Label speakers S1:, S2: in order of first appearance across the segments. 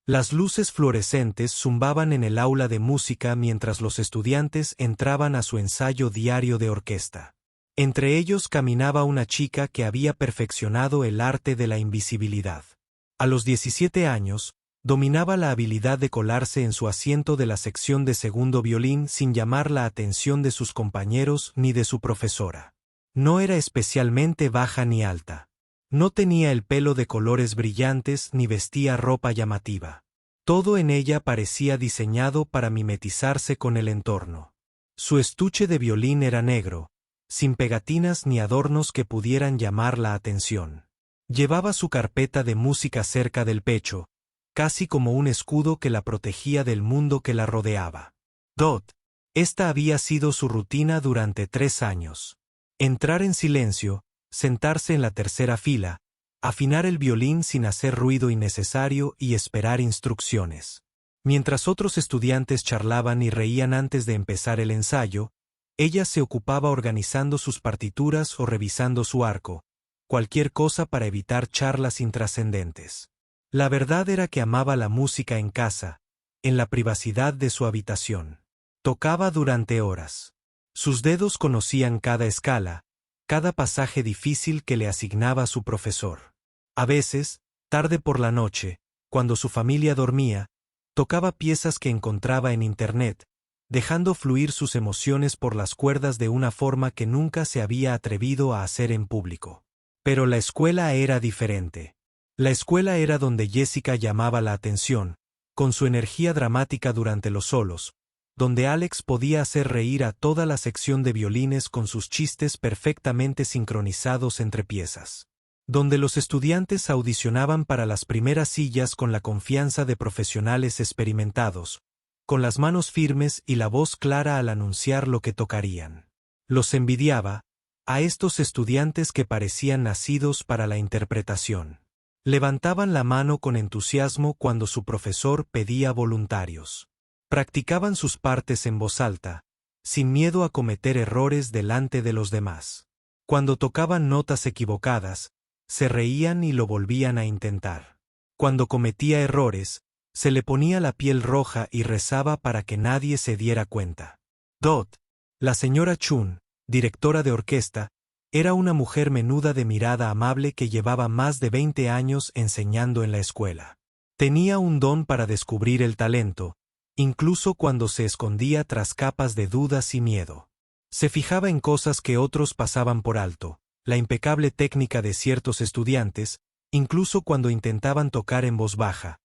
S1: Las luces fluorescentes zumbaban en el aula de música mientras los estudiantes entraban a su ensayo diario de orquesta. Entre ellos caminaba una chica que había perfeccionado el arte de la invisibilidad. A los 17 años, dominaba la habilidad de colarse en su asiento de la sección de segundo violín sin llamar la atención de sus compañeros ni de su profesora. No era especialmente baja ni alta. No tenía el pelo de colores brillantes ni vestía ropa llamativa. Todo en ella parecía diseñado para mimetizarse con el entorno. Su estuche de violín era negro, sin pegatinas ni adornos que pudieran llamar la atención. Llevaba su carpeta de música cerca del pecho, casi como un escudo que la protegía del mundo que la rodeaba. Esta había sido su rutina durante 3 años. Entrar en silencio, sentarse en la tercera fila, afinar el violín sin hacer ruido innecesario y esperar instrucciones. Mientras otros estudiantes charlaban y reían antes de empezar el ensayo, ella se ocupaba organizando sus partituras o revisando su arco, cualquier cosa para evitar charlas intrascendentes. La verdad era que amaba la música en casa, en la privacidad de su habitación. Tocaba durante horas. Sus dedos conocían cada escala, cada pasaje difícil que le asignaba su profesor. A veces, tarde por la noche, cuando su familia dormía, tocaba piezas que encontraba en Internet, dejando fluir sus emociones por las cuerdas de una forma que nunca se había atrevido a hacer en público. Pero la escuela era diferente. La escuela era donde Jessica llamaba la atención, con su energía dramática durante los solos, donde Alex podía hacer reír a toda la sección de violines con sus chistes perfectamente sincronizados entre piezas. Donde los estudiantes audicionaban para las primeras sillas con la confianza de profesionales experimentados, con las manos firmes y la voz clara al anunciar lo que tocarían. Los envidiaba, a estos estudiantes que parecían nacidos para la interpretación. Levantaban la mano con entusiasmo cuando su profesor pedía voluntarios. Practicaban sus partes en voz alta, sin miedo a cometer errores delante de los demás. Cuando tocaban notas equivocadas, se reían y lo volvían a intentar. Cuando cometía errores, se le ponía la piel roja y rezaba para que nadie se diera cuenta. La señora Chun, directora de orquesta, era una mujer menuda de mirada amable que llevaba más de 20 años enseñando en la escuela. Tenía un don para descubrir el talento, incluso cuando se escondía tras capas de dudas y miedo. Se fijaba en cosas que otros pasaban por alto, la impecable técnica de ciertos estudiantes, incluso cuando intentaban tocar en voz baja,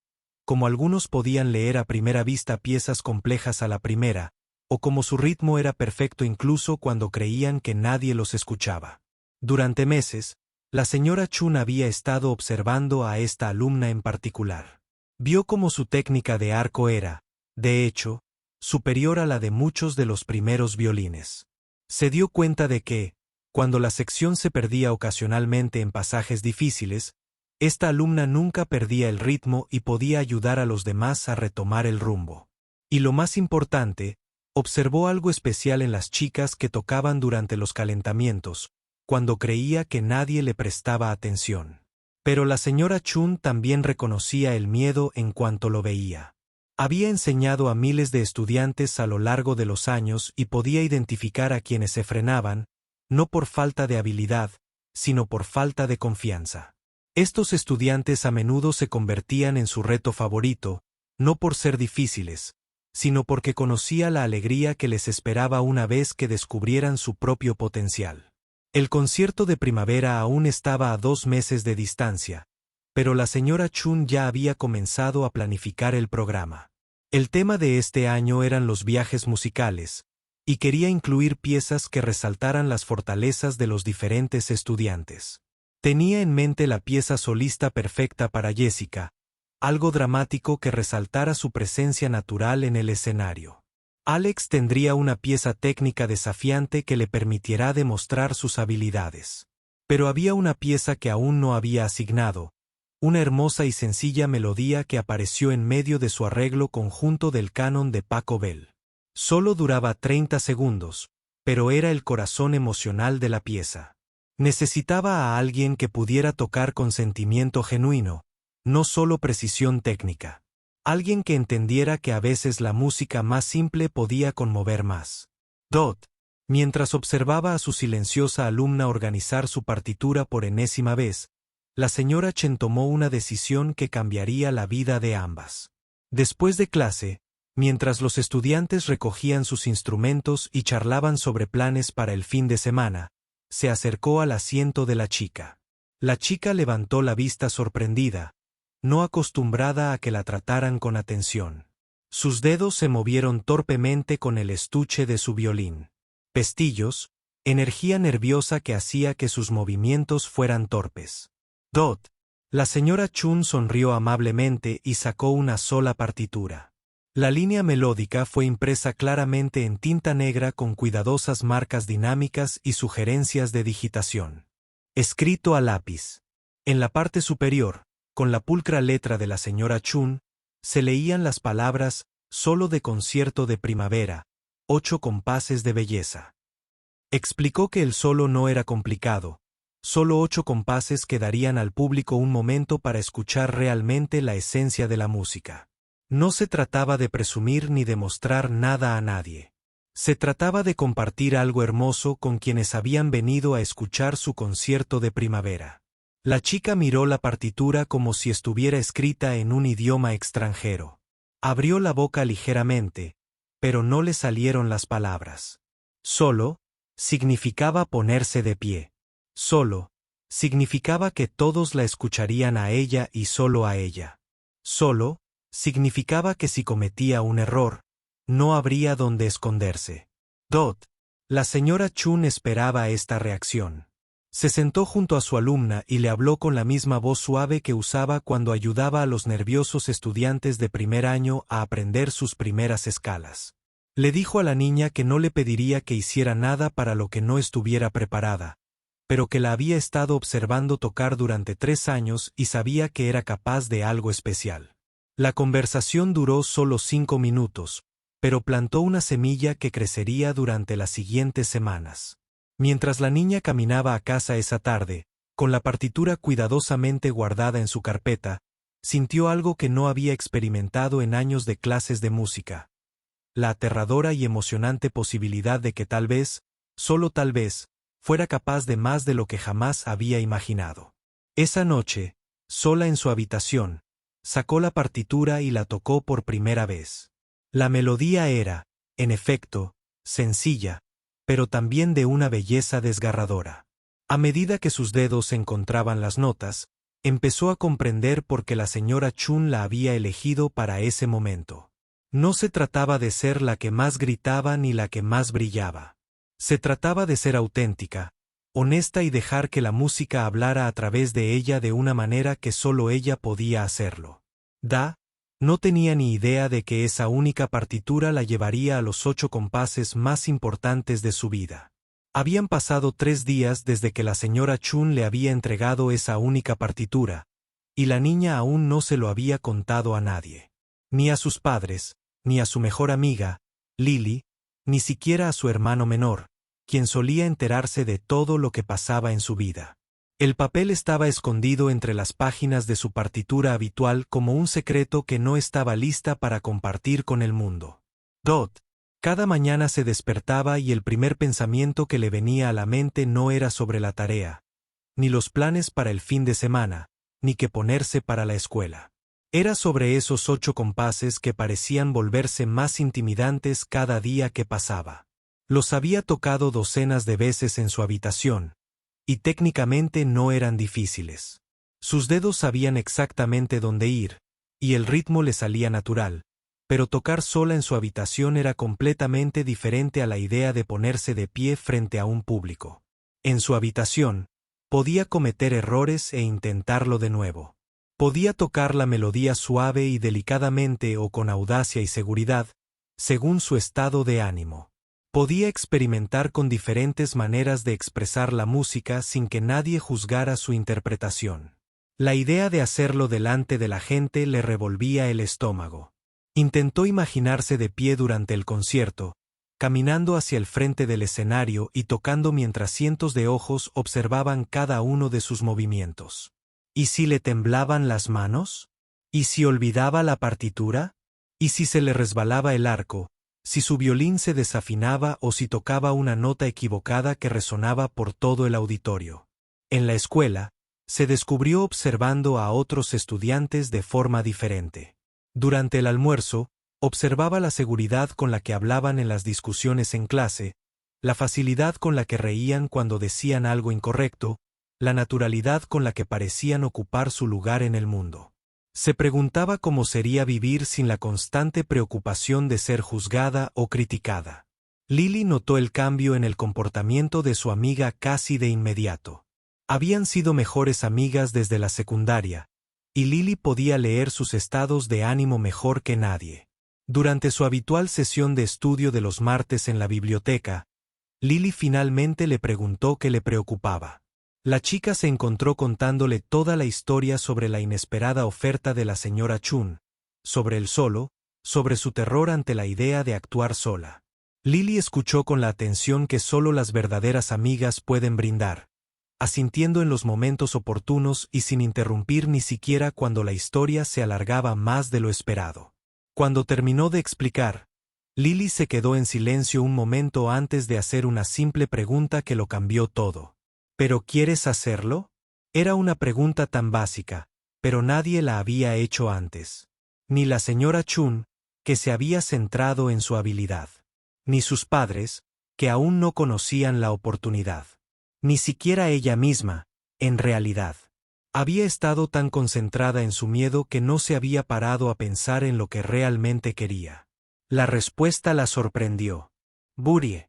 S1: como algunos podían leer a primera vista piezas complejas a la primera, o como su ritmo era perfecto incluso cuando creían que nadie los escuchaba. Durante meses, la señora Chun había estado observando a esta alumna en particular. Vio cómo su técnica de arco era, de hecho, superior a la de muchos de los primeros violines. Se dio cuenta de que, cuando la sección se perdía ocasionalmente en pasajes difíciles, esta alumna nunca perdía el ritmo y podía ayudar a los demás a retomar el rumbo. Y lo más importante, observó algo especial en las chicas que tocaban durante los calentamientos, cuando creía que nadie le prestaba atención. Pero la señora Chun también reconocía el miedo en cuanto lo veía. Había enseñado a miles de estudiantes a lo largo de los años y podía identificar a quienes se frenaban, no por falta de habilidad, sino por falta de confianza. Estos estudiantes a menudo se convertían en su reto favorito, no por ser difíciles, sino porque conocía la alegría que les esperaba una vez que descubrieran su propio potencial. El concierto de primavera aún estaba a 2 meses de distancia, pero la señora Chun ya había comenzado a planificar el programa. El tema de este año eran los viajes musicales, y quería incluir piezas que resaltaran las fortalezas de los diferentes estudiantes. Tenía en mente la pieza solista perfecta para Jessica, algo dramático que resaltara su presencia natural en el escenario. Alex tendría una pieza técnica desafiante que le permitiera demostrar sus habilidades. Pero había una pieza que aún no había asignado, una hermosa y sencilla melodía que apareció en medio de su arreglo conjunto del canon de Paco Bell. Solo duraba 30 segundos, pero era el corazón emocional de la pieza. Necesitaba a alguien que pudiera tocar con sentimiento genuino, no solo precisión técnica. Alguien que entendiera que a veces la música más simple podía conmover más. Dot. Mientras observaba a su silenciosa alumna organizar su partitura por enésima vez, la señora Chen tomó una decisión que cambiaría la vida de ambas. Después de clase, mientras los estudiantes recogían sus instrumentos y charlaban sobre planes para el fin de semana, se acercó al asiento de la chica. La chica levantó la vista sorprendida, no acostumbrada a que la trataran con atención. Sus dedos se movieron torpemente con el estuche de su violín. Pestillos, energía nerviosa que hacía que sus movimientos fueran torpes. Dot. La señora Chun sonrió amablemente y sacó una sola partitura. La línea melódica fue impresa claramente en tinta negra con cuidadosas marcas dinámicas y sugerencias de digitación. Escrito a lápiz. En la parte superior, con la pulcra letra de la señora Chun, se leían las palabras «Solo de concierto de primavera, 8 compases de belleza». Explicó que el solo no era complicado, solo 8 compases que darían al público un momento para escuchar realmente la esencia de la música. No se trataba de presumir ni de mostrar nada a nadie. Se trataba de compartir algo hermoso con quienes habían venido a escuchar su concierto de primavera. La chica miró la partitura como si estuviera escrita en un idioma extranjero. Abrió la boca ligeramente, pero no le salieron las palabras. Solo significaba ponerse de pie. Solo significaba que todos la escucharían a ella y solo a ella. Solo significaba que si cometía un error, no habría donde esconderse. Dot. La señora Chun esperaba esta reacción. Se sentó junto a su alumna y le habló con la misma voz suave que usaba cuando ayudaba a los nerviosos estudiantes de primer año a aprender sus primeras escalas. Le dijo a la niña que no le pediría que hiciera nada para lo que no estuviera preparada, pero que la había estado observando tocar durante 3 años y sabía que era capaz de algo especial. La conversación duró solo 5 minutos, pero plantó una semilla que crecería durante las siguientes semanas. Mientras la niña caminaba a casa esa tarde, con la partitura cuidadosamente guardada en su carpeta, sintió algo que no había experimentado en años de clases de música. La aterradora y emocionante posibilidad de que tal vez, solo tal vez, fuera capaz de más de lo que jamás había imaginado. Esa noche, sola en su habitación, sacó la partitura y la tocó por primera vez. La melodía era, en efecto, sencilla, pero también de una belleza desgarradora. A medida que sus dedos encontraban las notas, empezó a comprender por qué la señora Chun la había elegido para ese momento. No se trataba de ser la que más gritaba ni la que más brillaba. Se trataba de ser auténtica, honesta y dejar que la música hablara a través de ella de una manera que solo ella podía hacerlo. No tenía ni idea de que esa única partitura la llevaría a los 8 compases más importantes de su vida. Habían pasado 3 días desde que la señora Chun le había entregado esa única partitura, y la niña aún no se lo había contado a nadie. Ni a sus padres, ni a su mejor amiga, Lily, ni siquiera a su hermano menor, quien solía enterarse de todo lo que pasaba en su vida. El papel estaba escondido entre las páginas de su partitura habitual como un secreto que no estaba lista para compartir con el mundo. Cada mañana se despertaba y el primer pensamiento que le venía a la mente no era sobre la tarea, ni los planes para el fin de semana, ni qué ponerse para la escuela. Era sobre esos 8 compases que parecían volverse más intimidantes cada día que pasaba. Los había tocado docenas de veces en su habitación, y técnicamente no eran difíciles. Sus dedos sabían exactamente dónde ir, y el ritmo le salía natural, pero tocar sola en su habitación era completamente diferente a la idea de ponerse de pie frente a un público. En su habitación, podía cometer errores e intentarlo de nuevo. Podía tocar la melodía suave y delicadamente o con audacia y seguridad, según su estado de ánimo. Podía experimentar con diferentes maneras de expresar la música sin que nadie juzgara su interpretación. La idea de hacerlo delante de la gente le revolvía el estómago. Intentó imaginarse de pie durante el concierto, caminando hacia el frente del escenario y tocando mientras cientos de ojos observaban cada uno de sus movimientos. ¿Y si le temblaban las manos? ¿Y si olvidaba la partitura? ¿Y si se le resbalaba el arco? ¿Si su violín se desafinaba o si tocaba una nota equivocada que resonaba por todo el auditorio? En la escuela, se descubrió observando a otros estudiantes de forma diferente. Durante el almuerzo, observaba la seguridad con la que hablaban en las discusiones en clase, la facilidad con la que reían cuando decían algo incorrecto, la naturalidad con la que parecían ocupar su lugar en el mundo. Se preguntaba cómo sería vivir sin la constante preocupación de ser juzgada o criticada. Lily notó el cambio en el comportamiento de su amiga casi de inmediato. Habían sido mejores amigas desde la secundaria, y Lily podía leer sus estados de ánimo mejor que nadie. Durante su habitual sesión de estudio de los martes en la biblioteca, Lily finalmente le preguntó qué le preocupaba. La chica se encontró contándole toda la historia sobre la inesperada oferta de la señora Chun, sobre el solo, sobre su terror ante la idea de actuar sola. Lily escuchó con la atención que solo las verdaderas amigas pueden brindar, asintiendo en los momentos oportunos y sin interrumpir ni siquiera cuando la historia se alargaba más de lo esperado. Cuando terminó de explicar, Lily se quedó en silencio un momento antes de hacer una simple pregunta que lo cambió todo. ¿Pero quieres hacerlo? Era una pregunta tan básica, pero nadie la había hecho antes. Ni la señora Chun, que se había centrado en su habilidad. Ni sus padres, que aún no conocían la oportunidad. Ni siquiera ella misma, en realidad. Había estado tan concentrada en su miedo que no se había parado a pensar en lo que realmente quería. La respuesta la sorprendió. Burie.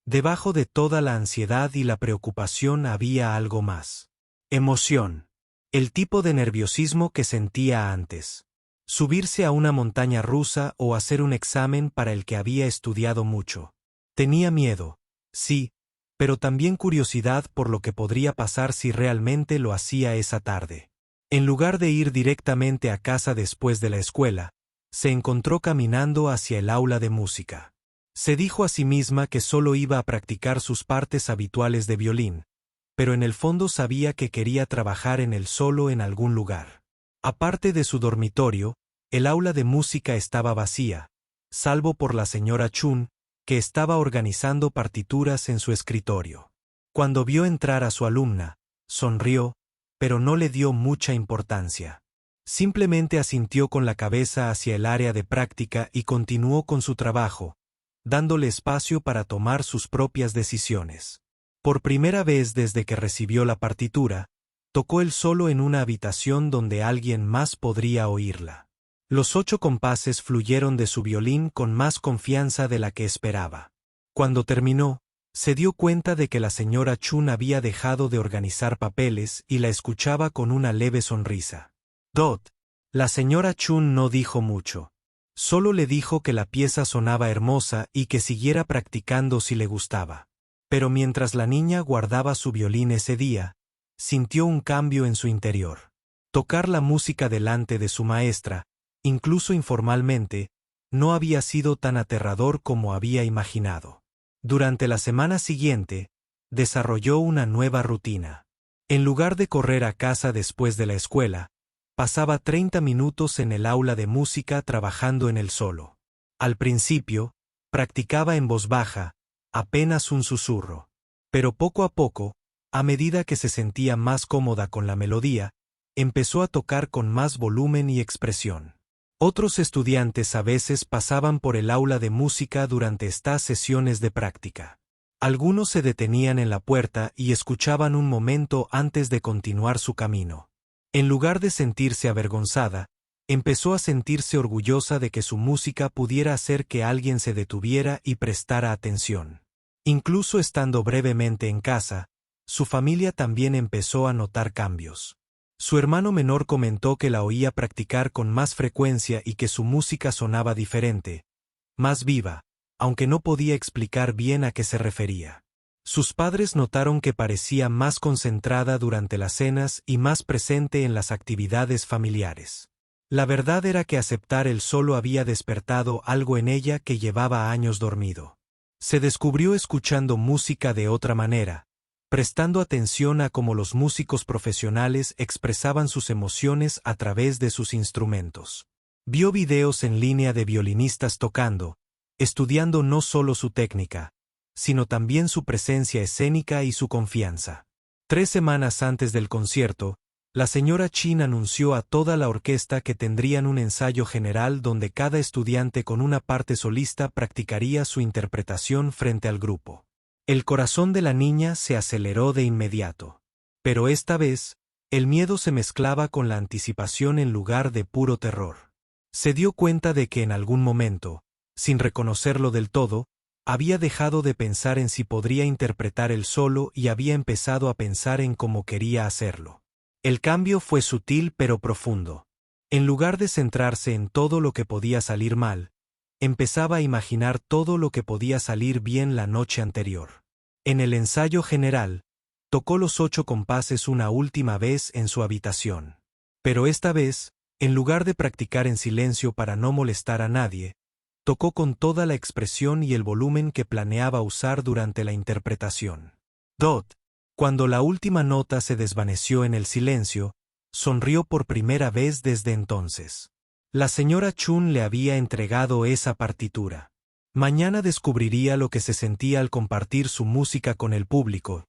S1: Debajo de toda la ansiedad y la preocupación había algo más. Emoción. El tipo de nerviosismo que sentía antes. Subirse a una montaña rusa o hacer un examen para el que había estudiado mucho. Tenía miedo, sí, pero también curiosidad por lo que podría pasar si realmente lo hacía esa tarde. En lugar de ir directamente a casa después de la escuela, se encontró caminando hacia el aula de música. Se dijo a sí misma que solo iba a practicar sus partes habituales de violín, pero en el fondo sabía que quería trabajar en el solo en algún lugar. Aparte de su dormitorio, el aula de música estaba vacía, salvo por la señora Chun, que estaba organizando partituras en su escritorio. Cuando vio entrar a su alumna, sonrió, pero no le dio mucha importancia. Simplemente asintió con la cabeza hacia el área de práctica y continuó con su trabajo, dándole espacio para tomar sus propias decisiones. Por primera vez desde que recibió la partitura, tocó el solo en una habitación donde alguien más podría oírla. Los 8 compases fluyeron de su violín con más confianza de la que esperaba. Cuando terminó, se dio cuenta de que la señora Chun había dejado de organizar papeles y la escuchaba con una leve sonrisa. La señora Chun no dijo mucho. Solo le dijo que la pieza sonaba hermosa y que siguiera practicando si le gustaba. Pero mientras la niña guardaba su violín ese día, sintió un cambio en su interior. Tocar la música delante de su maestra, incluso informalmente, no había sido tan aterrador como había imaginado. Durante la semana siguiente, desarrolló una nueva rutina. En lugar de correr a casa después de la escuela, pasaba 30 minutos en el aula de música trabajando en el solo. Al principio, practicaba en voz baja, apenas un susurro. Pero poco a poco, a medida que se sentía más cómoda con la melodía, empezó a tocar con más volumen y expresión. Otros estudiantes a veces pasaban por el aula de música durante estas sesiones de práctica. Algunos se detenían en la puerta y escuchaban un momento antes de continuar su camino. En lugar de sentirse avergonzada, empezó a sentirse orgullosa de que su música pudiera hacer que alguien se detuviera y prestara atención. Incluso estando brevemente en casa, su familia también empezó a notar cambios. Su hermano menor comentó que la oía practicar con más frecuencia y que su música sonaba diferente, más viva, aunque no podía explicar bien a qué se refería. Sus padres notaron que parecía más concentrada durante las cenas y más presente en las actividades familiares. La verdad era que aceptar el solo había despertado algo en ella que llevaba años dormido. Se descubrió escuchando música de otra manera, prestando atención a cómo los músicos profesionales expresaban sus emociones a través de sus instrumentos. Vio videos en línea de violinistas tocando, estudiando no solo su técnica, sino también su presencia escénica y su confianza. 3 semanas antes del concierto, la señora Chin anunció a toda la orquesta que tendrían un ensayo general donde cada estudiante con una parte solista practicaría su interpretación frente al grupo. El corazón de la niña se aceleró de inmediato. Pero esta vez, el miedo se mezclaba con la anticipación en lugar de puro terror. Se dio cuenta de que en algún momento, sin reconocerlo del todo, había dejado de pensar en si podría interpretar el solo y había empezado a pensar en cómo quería hacerlo. El cambio fue sutil pero profundo. En lugar de centrarse en todo lo que podía salir mal, empezaba a imaginar todo lo que podía salir bien la noche anterior. En el ensayo general, tocó los 8 compases una última vez en su habitación. Pero esta vez, en lugar de practicar en silencio para no molestar a nadie, tocó con toda la expresión y el volumen que planeaba usar durante la interpretación. Cuando la última nota se desvaneció en el silencio, sonrió por primera vez desde entonces. La señora Chun le había entregado esa partitura. Mañana descubriría lo que se sentía al compartir su música con el público.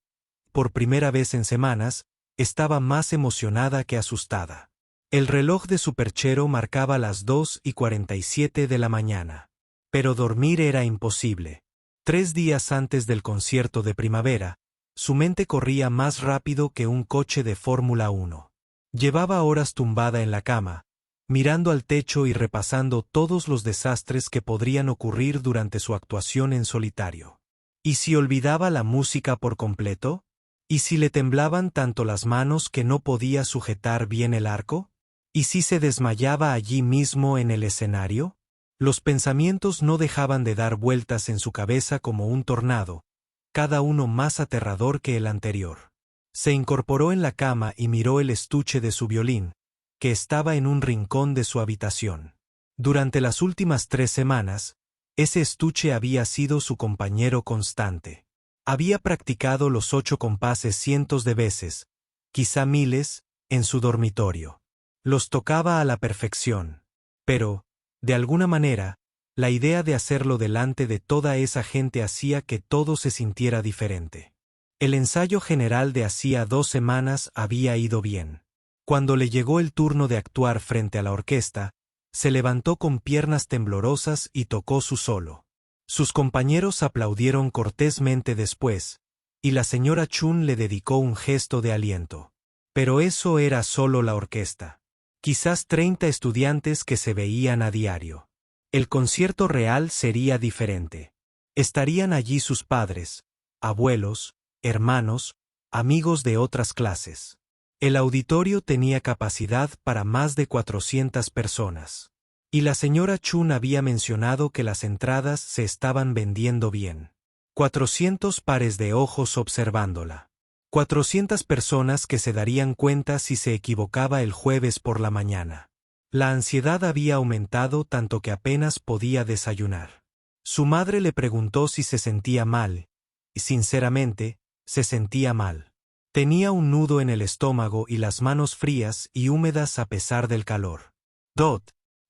S1: Por primera vez en semanas, estaba más emocionada que asustada. El reloj de su perchero marcaba las 2:47 de la mañana. Pero dormir era imposible. 3 días antes del concierto de primavera, su mente corría más rápido que un coche de Fórmula 1. Llevaba horas tumbada en la cama, mirando al techo y repasando todos los desastres que podrían ocurrir durante su actuación en solitario. ¿Y si olvidaba la música por completo? ¿Y si le temblaban tanto las manos que no podía sujetar bien el arco? ¿Y si se desmayaba allí mismo en el escenario? Los pensamientos no dejaban de dar vueltas en su cabeza como un tornado, cada uno más aterrador que el anterior. Se incorporó en la cama y miró el estuche de su violín, que estaba en un rincón de su habitación. Durante las últimas 3 semanas, ese estuche había sido su compañero constante. Había practicado los 8 compases cientos de veces, quizá miles, en su dormitorio. Los tocaba a la perfección. Pero, de alguna manera, la idea de hacerlo delante de toda esa gente hacía que todo se sintiera diferente. El ensayo general de hacía 2 semanas había ido bien. Cuando le llegó el turno de actuar frente a la orquesta, se levantó con piernas temblorosas y tocó su solo. Sus compañeros aplaudieron cortésmente después, y la señora Chun le dedicó un gesto de aliento. Pero eso era solo la orquesta. Quizás 30 estudiantes que se veían a diario. El concierto real sería diferente. Estarían allí sus padres, abuelos, hermanos, amigos de otras clases. El auditorio tenía capacidad para más de 400 personas. Y la señora Chun había mencionado que las entradas se estaban vendiendo bien. 400 pares de ojos observándola. 400 personas que se darían cuenta si se equivocaba el jueves por la mañana. La ansiedad había aumentado tanto que apenas podía desayunar. Su madre le preguntó si se sentía mal, y sinceramente, se sentía mal. Tenía un nudo en el estómago y las manos frías y húmedas a pesar del calor.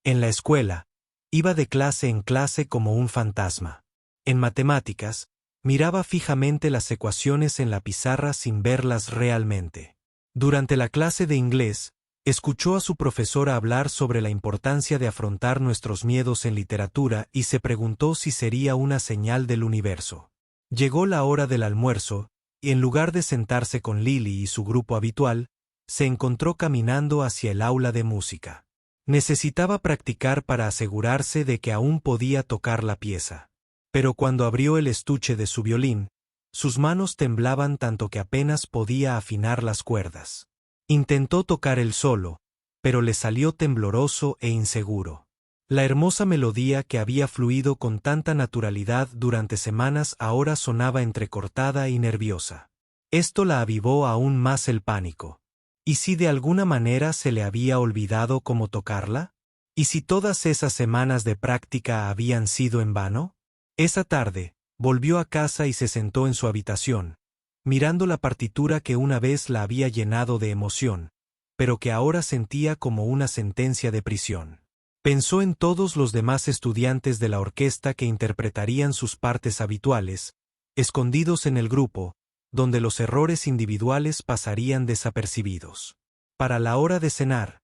S1: En la escuela, iba de clase en clase como un fantasma. En matemáticas, miraba fijamente las ecuaciones en la pizarra sin verlas realmente. Durante la clase de inglés, escuchó a su profesora hablar sobre la importancia de afrontar nuestros miedos en literatura y se preguntó si sería una señal del universo. Llegó la hora del almuerzo, y en lugar de sentarse con Lily y su grupo habitual, se encontró caminando hacia el aula de música. Necesitaba practicar para asegurarse de que aún podía tocar la pieza. Pero cuando abrió el estuche de su violín, sus manos temblaban tanto que apenas podía afinar las cuerdas. Intentó tocar el solo, pero le salió tembloroso e inseguro. La hermosa melodía que había fluido con tanta naturalidad durante semanas ahora sonaba entrecortada y nerviosa. Esto la avivó aún más el pánico. ¿Y si de alguna manera se le había olvidado cómo tocarla? ¿Y si todas esas semanas de práctica habían sido en vano? Esa tarde, volvió a casa y se sentó en su habitación, mirando la partitura que una vez la había llenado de emoción, pero que ahora sentía como una sentencia de prisión. Pensó en todos los demás estudiantes de la orquesta que interpretarían sus partes habituales, escondidos en el grupo, donde los errores individuales pasarían desapercibidos. Para la hora de cenar,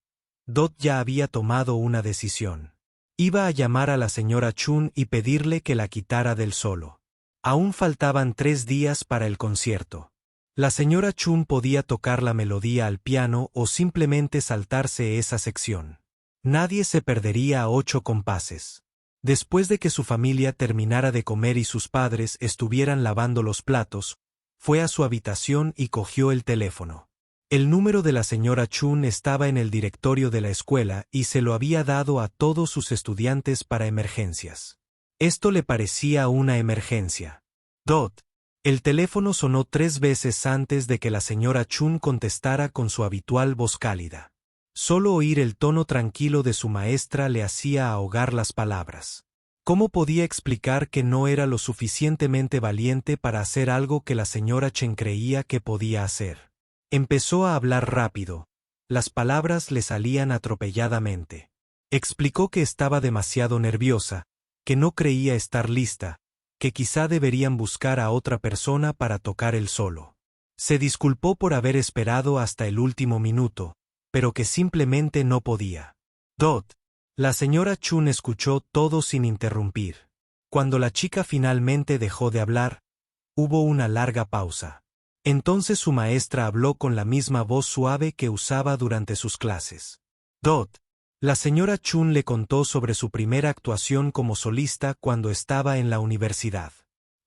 S1: Dot ya había tomado una decisión. Iba a llamar a la señora Chun y pedirle que la quitara del solo. Aún faltaban 3 días para el concierto. La señora Chun podía tocar la melodía al piano o simplemente saltarse esa sección. Nadie se perdería a 8 compases. Después de que su familia terminara de comer y sus padres estuvieran lavando los platos, fue a su habitación y cogió el teléfono. El número de la señora Chun estaba en el directorio de la escuela y se lo había dado a todos sus estudiantes para emergencias. Esto le parecía una emergencia. Dot. El teléfono sonó 3 veces antes de que la señora Chun contestara con su habitual voz cálida. Solo oír el tono tranquilo de su maestra le hacía ahogar las palabras. ¿Cómo podía explicar que no era lo suficientemente valiente para hacer algo que la señora Chen creía que podía hacer? Empezó a hablar rápido. Las palabras le salían atropelladamente. Explicó que estaba demasiado nerviosa, que no creía estar lista, que quizá deberían buscar a otra persona para tocar el solo. Se disculpó por haber esperado hasta el último minuto, pero que simplemente no podía. Dot. La señora Chun escuchó todo sin interrumpir. Cuando la chica finalmente dejó de hablar, hubo una larga pausa. Entonces su maestra habló con la misma voz suave que usaba durante sus clases. Dot. La señora Chun le contó sobre su primera actuación como solista cuando estaba en la universidad.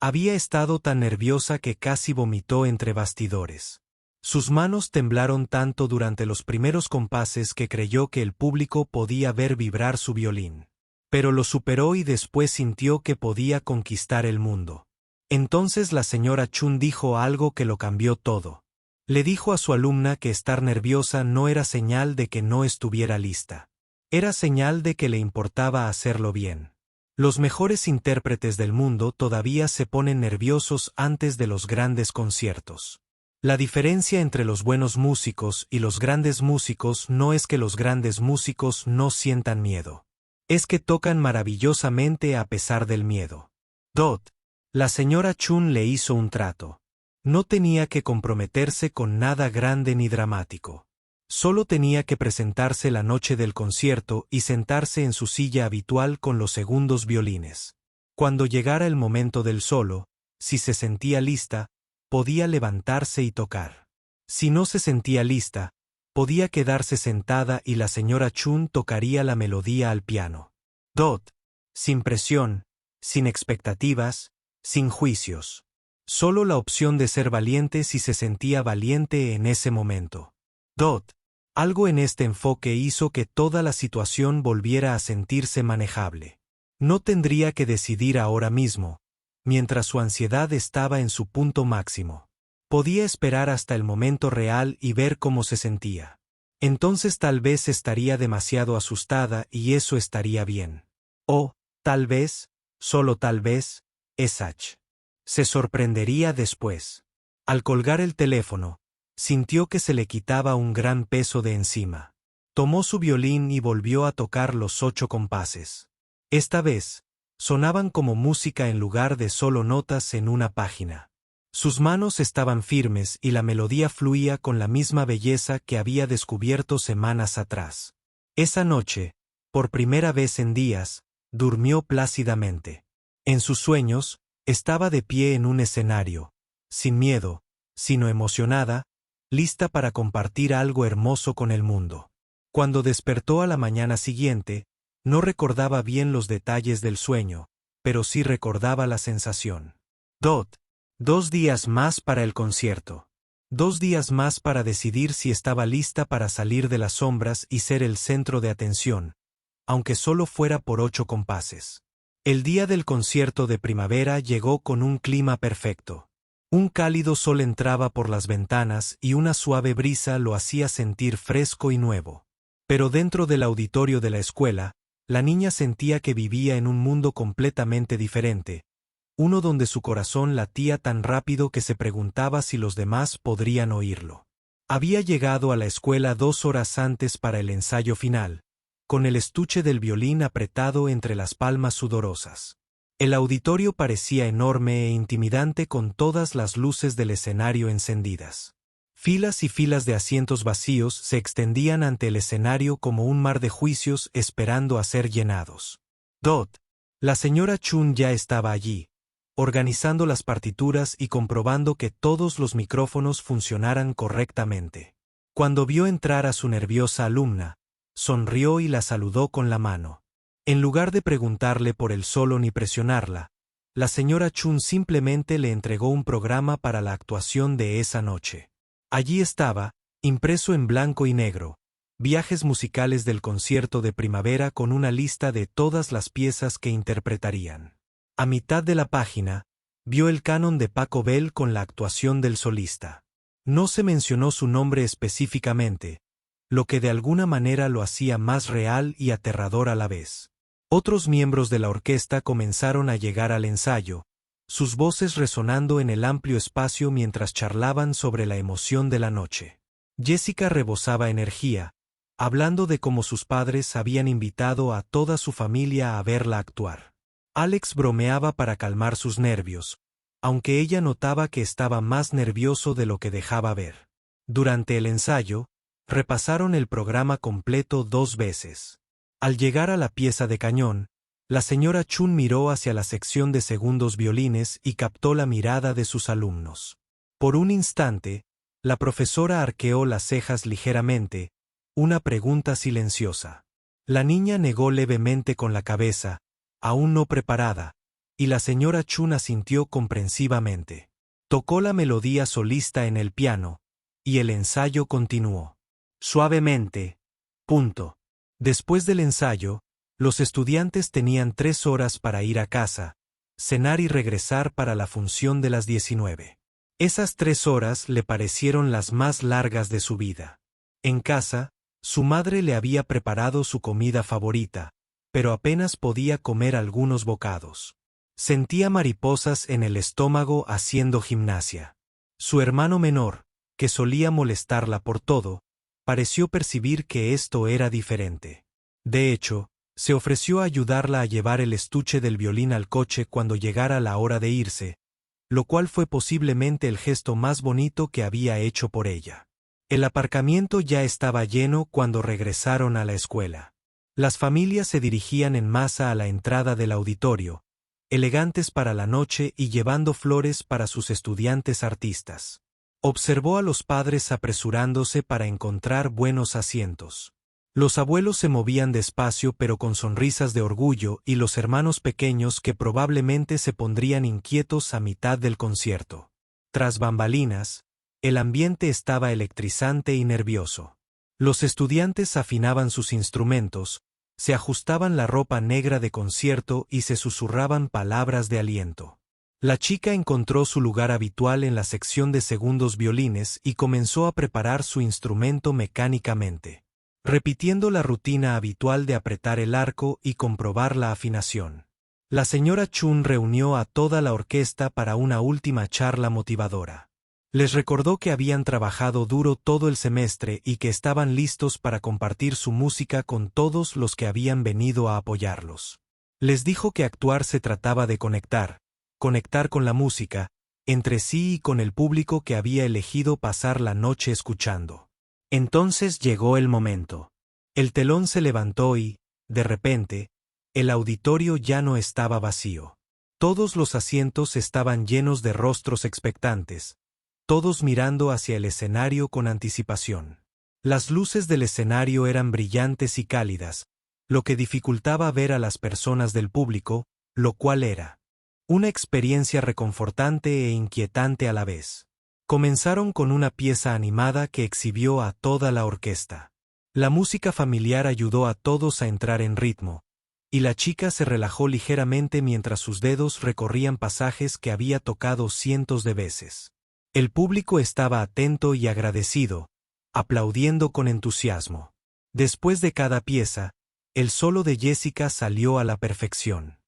S1: Había estado tan nerviosa que casi vomitó entre bastidores. Sus manos temblaron tanto durante los primeros compases que creyó que el público podía ver vibrar su violín. Pero lo superó y después sintió que podía conquistar el mundo. Entonces la señora Chun dijo algo que lo cambió todo. Le dijo a su alumna que estar nerviosa no era señal de que no estuviera lista. Era señal de que le importaba hacerlo bien. Los mejores intérpretes del mundo todavía se ponen nerviosos antes de los grandes conciertos. La diferencia entre los buenos músicos y los grandes músicos no es que los grandes músicos no sientan miedo. Es que tocan maravillosamente a pesar del miedo. Dot. La señora Chun le hizo un trato. No tenía que comprometerse con nada grande ni dramático. Solo tenía que presentarse la noche del concierto y sentarse en su silla habitual con los segundos violines. Cuando llegara el momento del solo, si se sentía lista, podía levantarse y tocar. Si no se sentía lista, podía quedarse sentada y la señora Chun tocaría la melodía al piano. Dot. Sin presión, sin expectativas, sin juicios. Solo la opción de ser valiente si se sentía valiente en ese momento. Dot. Algo en este enfoque hizo que toda la situación volviera a sentirse manejable. No tendría que decidir ahora mismo, mientras su ansiedad estaba en su punto máximo. Podía esperar hasta el momento real y ver cómo se sentía. Entonces tal vez estaría demasiado asustada y eso estaría bien. O, tal vez, solo tal vez, Esach. Se sorprendería después. Al colgar el teléfono, sintió que se le quitaba un gran peso de encima. Tomó su violín y volvió a tocar los 8 compases. Esta vez, sonaban como música en lugar de solo notas en una página. Sus manos estaban firmes y la melodía fluía con la misma belleza que había descubierto semanas atrás. Esa noche, por primera vez en días, durmió plácidamente. En sus sueños, estaba de pie en un escenario, sin miedo, sino emocionada, lista para compartir algo hermoso con el mundo. Cuando despertó a la mañana siguiente, no recordaba bien los detalles del sueño, pero sí recordaba la sensación. Dot. 2 días más para el concierto. 2 días más para decidir si estaba lista para salir de las sombras y ser el centro de atención, aunque solo fuera por 8 compases. El día del concierto de primavera llegó con un clima perfecto. Un cálido sol entraba por las ventanas y una suave brisa lo hacía sentir fresco y nuevo. Pero dentro del auditorio de la escuela, la niña sentía que vivía en un mundo completamente diferente, uno donde su corazón latía tan rápido que se preguntaba si los demás podrían oírlo. Había llegado a la escuela 2 horas antes para el ensayo final, con el estuche del violín apretado entre las palmas sudorosas. El auditorio parecía enorme e intimidante con todas las luces del escenario encendidas. Filas y filas de asientos vacíos se extendían ante el escenario como un mar de juicios esperando a ser llenados. La señora Chun ya estaba allí, organizando las partituras y comprobando que todos los micrófonos funcionaran correctamente. Cuando vio entrar a su nerviosa alumna, sonrió y la saludó con la mano. En lugar de preguntarle por el solo ni presionarla, la señora Chun simplemente le entregó un programa para la actuación de esa noche. Allí estaba, impreso en blanco y negro, viajes musicales del concierto de primavera con una lista de todas las piezas que interpretarían. A mitad de la página, vio el canon de Paco Bell con la actuación del solista. No se mencionó su nombre específicamente, lo que de alguna manera lo hacía más real y aterrador a la vez. Otros miembros de la orquesta comenzaron a llegar al ensayo, sus voces resonando en el amplio espacio mientras charlaban sobre la emoción de la noche. Jessica rebosaba energía, hablando de cómo sus padres habían invitado a toda su familia a verla actuar. Alex bromeaba para calmar sus nervios, aunque ella notaba que estaba más nervioso de lo que dejaba ver. Durante el ensayo, repasaron el programa completo 2 veces. Al llegar a la pieza de cañón, la señora Chun miró hacia la sección de segundos violines y captó la mirada de sus alumnos. Por un instante, la profesora arqueó las cejas ligeramente, una pregunta silenciosa. La niña negó levemente con la cabeza, aún no preparada, y la señora Chun asintió comprensivamente. Tocó la melodía solista en el piano, y el ensayo continuó. Suavemente. Después del ensayo, los estudiantes tenían 3 horas para ir a casa, cenar y regresar para la función de las 19. Esas 3 horas le parecieron las más largas de su vida. En casa, su madre le había preparado su comida favorita, pero apenas podía comer algunos bocados. Sentía mariposas en el estómago haciendo gimnasia. Su hermano menor, que solía molestarla por todo, pareció percibir que esto era diferente. De hecho, se ofreció a ayudarla a llevar el estuche del violín al coche cuando llegara la hora de irse, lo cual fue posiblemente el gesto más bonito que había hecho por ella. El aparcamiento ya estaba lleno cuando regresaron a la escuela. Las familias se dirigían en masa a la entrada del auditorio, elegantes para la noche y llevando flores para sus estudiantes artistas. Observó a los padres apresurándose para encontrar buenos asientos. Los abuelos se movían despacio pero con sonrisas de orgullo y los hermanos pequeños que probablemente se pondrían inquietos a mitad del concierto. Tras bambalinas, el ambiente estaba electrizante y nervioso. Los estudiantes afinaban sus instrumentos, se ajustaban la ropa negra de concierto y se susurraban palabras de aliento. La chica encontró su lugar habitual en la sección de segundos violines y comenzó a preparar su instrumento mecánicamente, repitiendo la rutina habitual de apretar el arco y comprobar la afinación. La señora Chun reunió a toda la orquesta para una última charla motivadora. Les recordó que habían trabajado duro todo el semestre y que estaban listos para compartir su música con todos los que habían venido a apoyarlos. Les dijo que actuar se trataba de conectar con la música, entre sí y con el público que había elegido pasar la noche escuchando. Entonces llegó el momento. El telón se levantó y, de repente, el auditorio ya no estaba vacío. Todos los asientos estaban llenos de rostros expectantes, todos mirando hacia el escenario con anticipación. Las luces del escenario eran brillantes y cálidas, lo que dificultaba ver a las personas del público, lo cual era una experiencia reconfortante e inquietante a la vez. Comenzaron con una pieza animada que exhibió a toda la orquesta. La música familiar ayudó a todos a entrar en ritmo, y la chica se relajó ligeramente mientras sus dedos recorrían pasajes que había tocado cientos de veces. El público estaba atento y agradecido, aplaudiendo con entusiasmo. Después de cada pieza, el solo de Jessica salió a la perfección.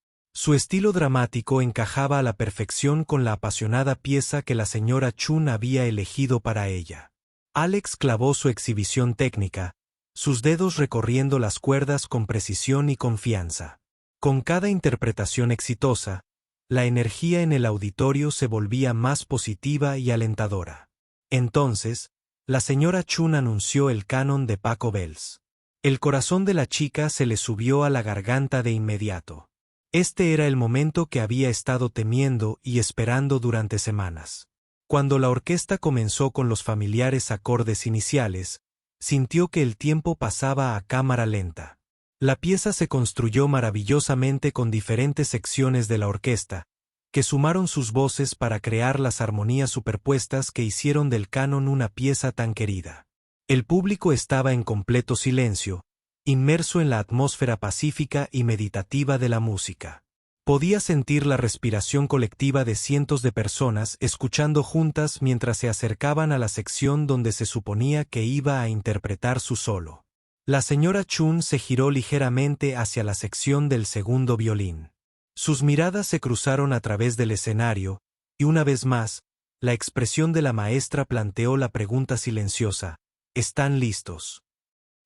S1: Su estilo dramático encajaba a la perfección con la apasionada pieza que la señora Chun había elegido para ella. Alex clavó su exhibición técnica, sus dedos recorriendo las cuerdas con precisión y confianza. Con cada interpretación exitosa, la energía en el auditorio se volvía más positiva y alentadora. Entonces, la señora Chun anunció el canon de Paco Bells. El corazón de la chica se le subió a la garganta de inmediato. Este era el momento que había estado temiendo y esperando durante semanas. Cuando la orquesta comenzó con los familiares acordes iniciales, sintió que el tiempo pasaba a cámara lenta. La pieza se construyó maravillosamente con diferentes secciones de la orquesta, que sumaron sus voces para crear las armonías superpuestas que hicieron del canon una pieza tan querida. El público estaba en completo silencio, inmerso en la atmósfera pacífica y meditativa de la música. Podía sentir la respiración colectiva de cientos de personas escuchando juntas mientras se acercaban a la sección donde se suponía que iba a interpretar su solo. La señora Chun se giró ligeramente hacia la sección del segundo violín. Sus miradas se cruzaron a través del escenario, y una vez más, la expresión de la maestra planteó la pregunta silenciosa: ¿están listos?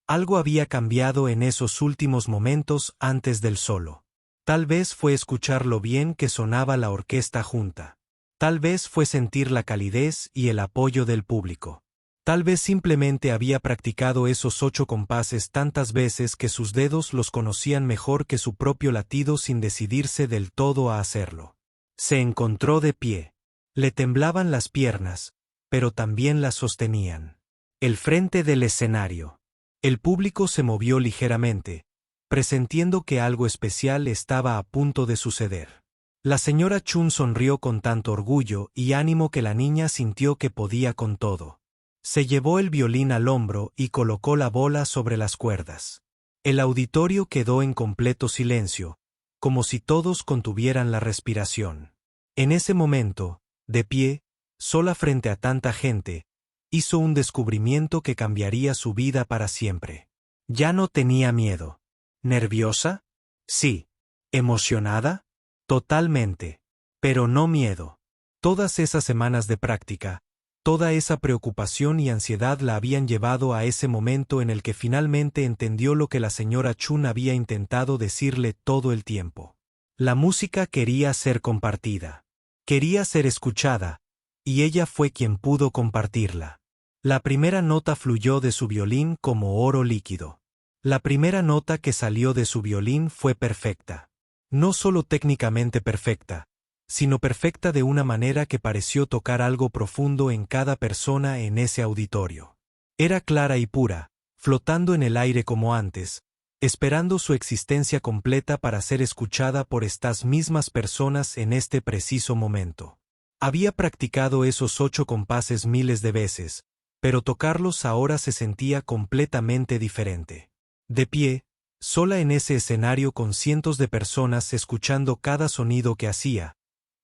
S1: Algo había cambiado en esos últimos momentos antes del solo. Tal vez fue escuchar lo bien que sonaba la orquesta junta. Tal vez fue sentir la calidez y el apoyo del público. Tal vez simplemente había practicado esos 8 compases tantas veces que sus dedos los conocían mejor que su propio latido sin decidirse del todo a hacerlo. Se encontró de pie. Le temblaban las piernas, pero también las sostenían. El frente del escenario. El público se movió ligeramente, presintiendo que algo especial estaba a punto de suceder. La señora Chun sonrió con tanto orgullo y ánimo que la niña sintió que podía con todo. Se llevó el violín al hombro y colocó la bola sobre las cuerdas. El auditorio quedó en completo silencio, como si todos contuvieran la respiración. En ese momento, de pie, sola frente a tanta gente, hizo un descubrimiento que cambiaría su vida para siempre. Ya no tenía miedo. ¿Nerviosa? Sí. ¿Emocionada? Totalmente. Pero no miedo. Todas esas semanas de práctica, toda esa preocupación y ansiedad la habían llevado a ese momento en el que finalmente entendió lo que la señora Chun había intentado decirle todo el tiempo. La música quería ser compartida. Quería ser escuchada, y ella fue quien pudo compartirla. La primera nota fluyó de su violín como oro líquido. La primera nota que salió de su violín fue perfecta. No solo técnicamente perfecta, sino perfecta de una manera que pareció tocar algo profundo en cada persona en ese auditorio. Era clara y pura, flotando en el aire como antes, esperando su existencia completa para ser escuchada por estas mismas personas en este preciso momento. Había practicado esos 8 compases miles de veces, pero tocarlos ahora se sentía completamente diferente. De pie, sola en ese escenario con cientos de personas escuchando cada sonido que hacía,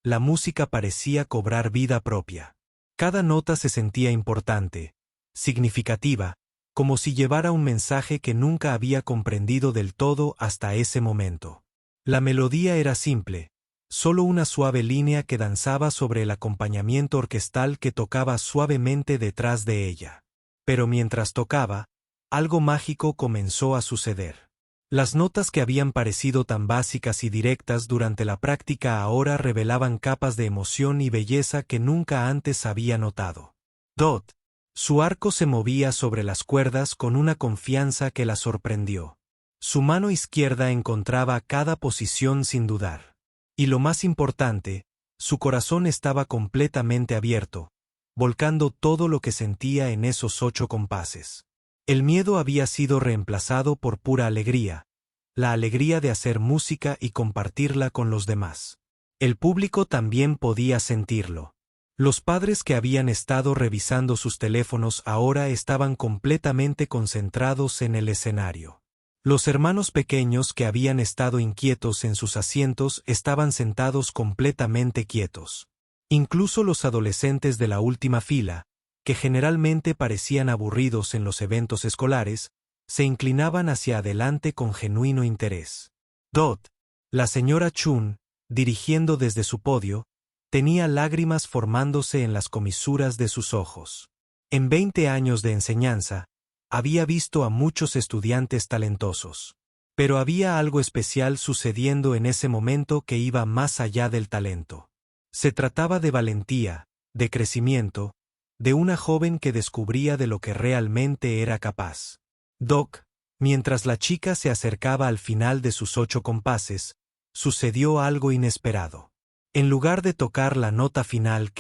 S1: la música parecía cobrar vida propia. Cada nota se sentía importante, significativa, como si llevara un mensaje que nunca había comprendido del todo hasta ese momento. La melodía era simple, solo una suave línea que danzaba sobre el acompañamiento orquestal que tocaba suavemente detrás de ella. Pero mientras tocaba, algo mágico comenzó a suceder. Las notas que habían parecido tan básicas y directas durante la práctica ahora revelaban capas de emoción y belleza que nunca antes había notado. Dot. Su arco se movía sobre las cuerdas con una confianza que la sorprendió. Su mano izquierda encontraba cada posición sin dudar. Y lo más importante, su corazón estaba completamente abierto, volcando todo lo que sentía en esos 8 compases. El miedo había sido reemplazado por pura alegría, la alegría de hacer música y compartirla con los demás. El público también podía sentirlo. Los padres que habían estado revisando sus teléfonos ahora estaban completamente concentrados en el escenario. Los hermanos pequeños que habían estado inquietos en sus asientos estaban sentados completamente quietos. Incluso los adolescentes de la última fila, que generalmente parecían aburridos en los eventos escolares, se inclinaban hacia adelante con genuino interés. Dot. La señora Chun, dirigiendo desde su podio, tenía lágrimas formándose en las comisuras de sus ojos. En 20 años de enseñanza, había visto a muchos estudiantes talentosos. Pero había algo especial sucediendo en ese momento que iba más allá del talento. Se trataba de valentía, de crecimiento, de una joven que descubría de lo que realmente era capaz. Doc, mientras la chica se acercaba al final de sus 8 compases, sucedió algo inesperado. En lugar de tocar la nota final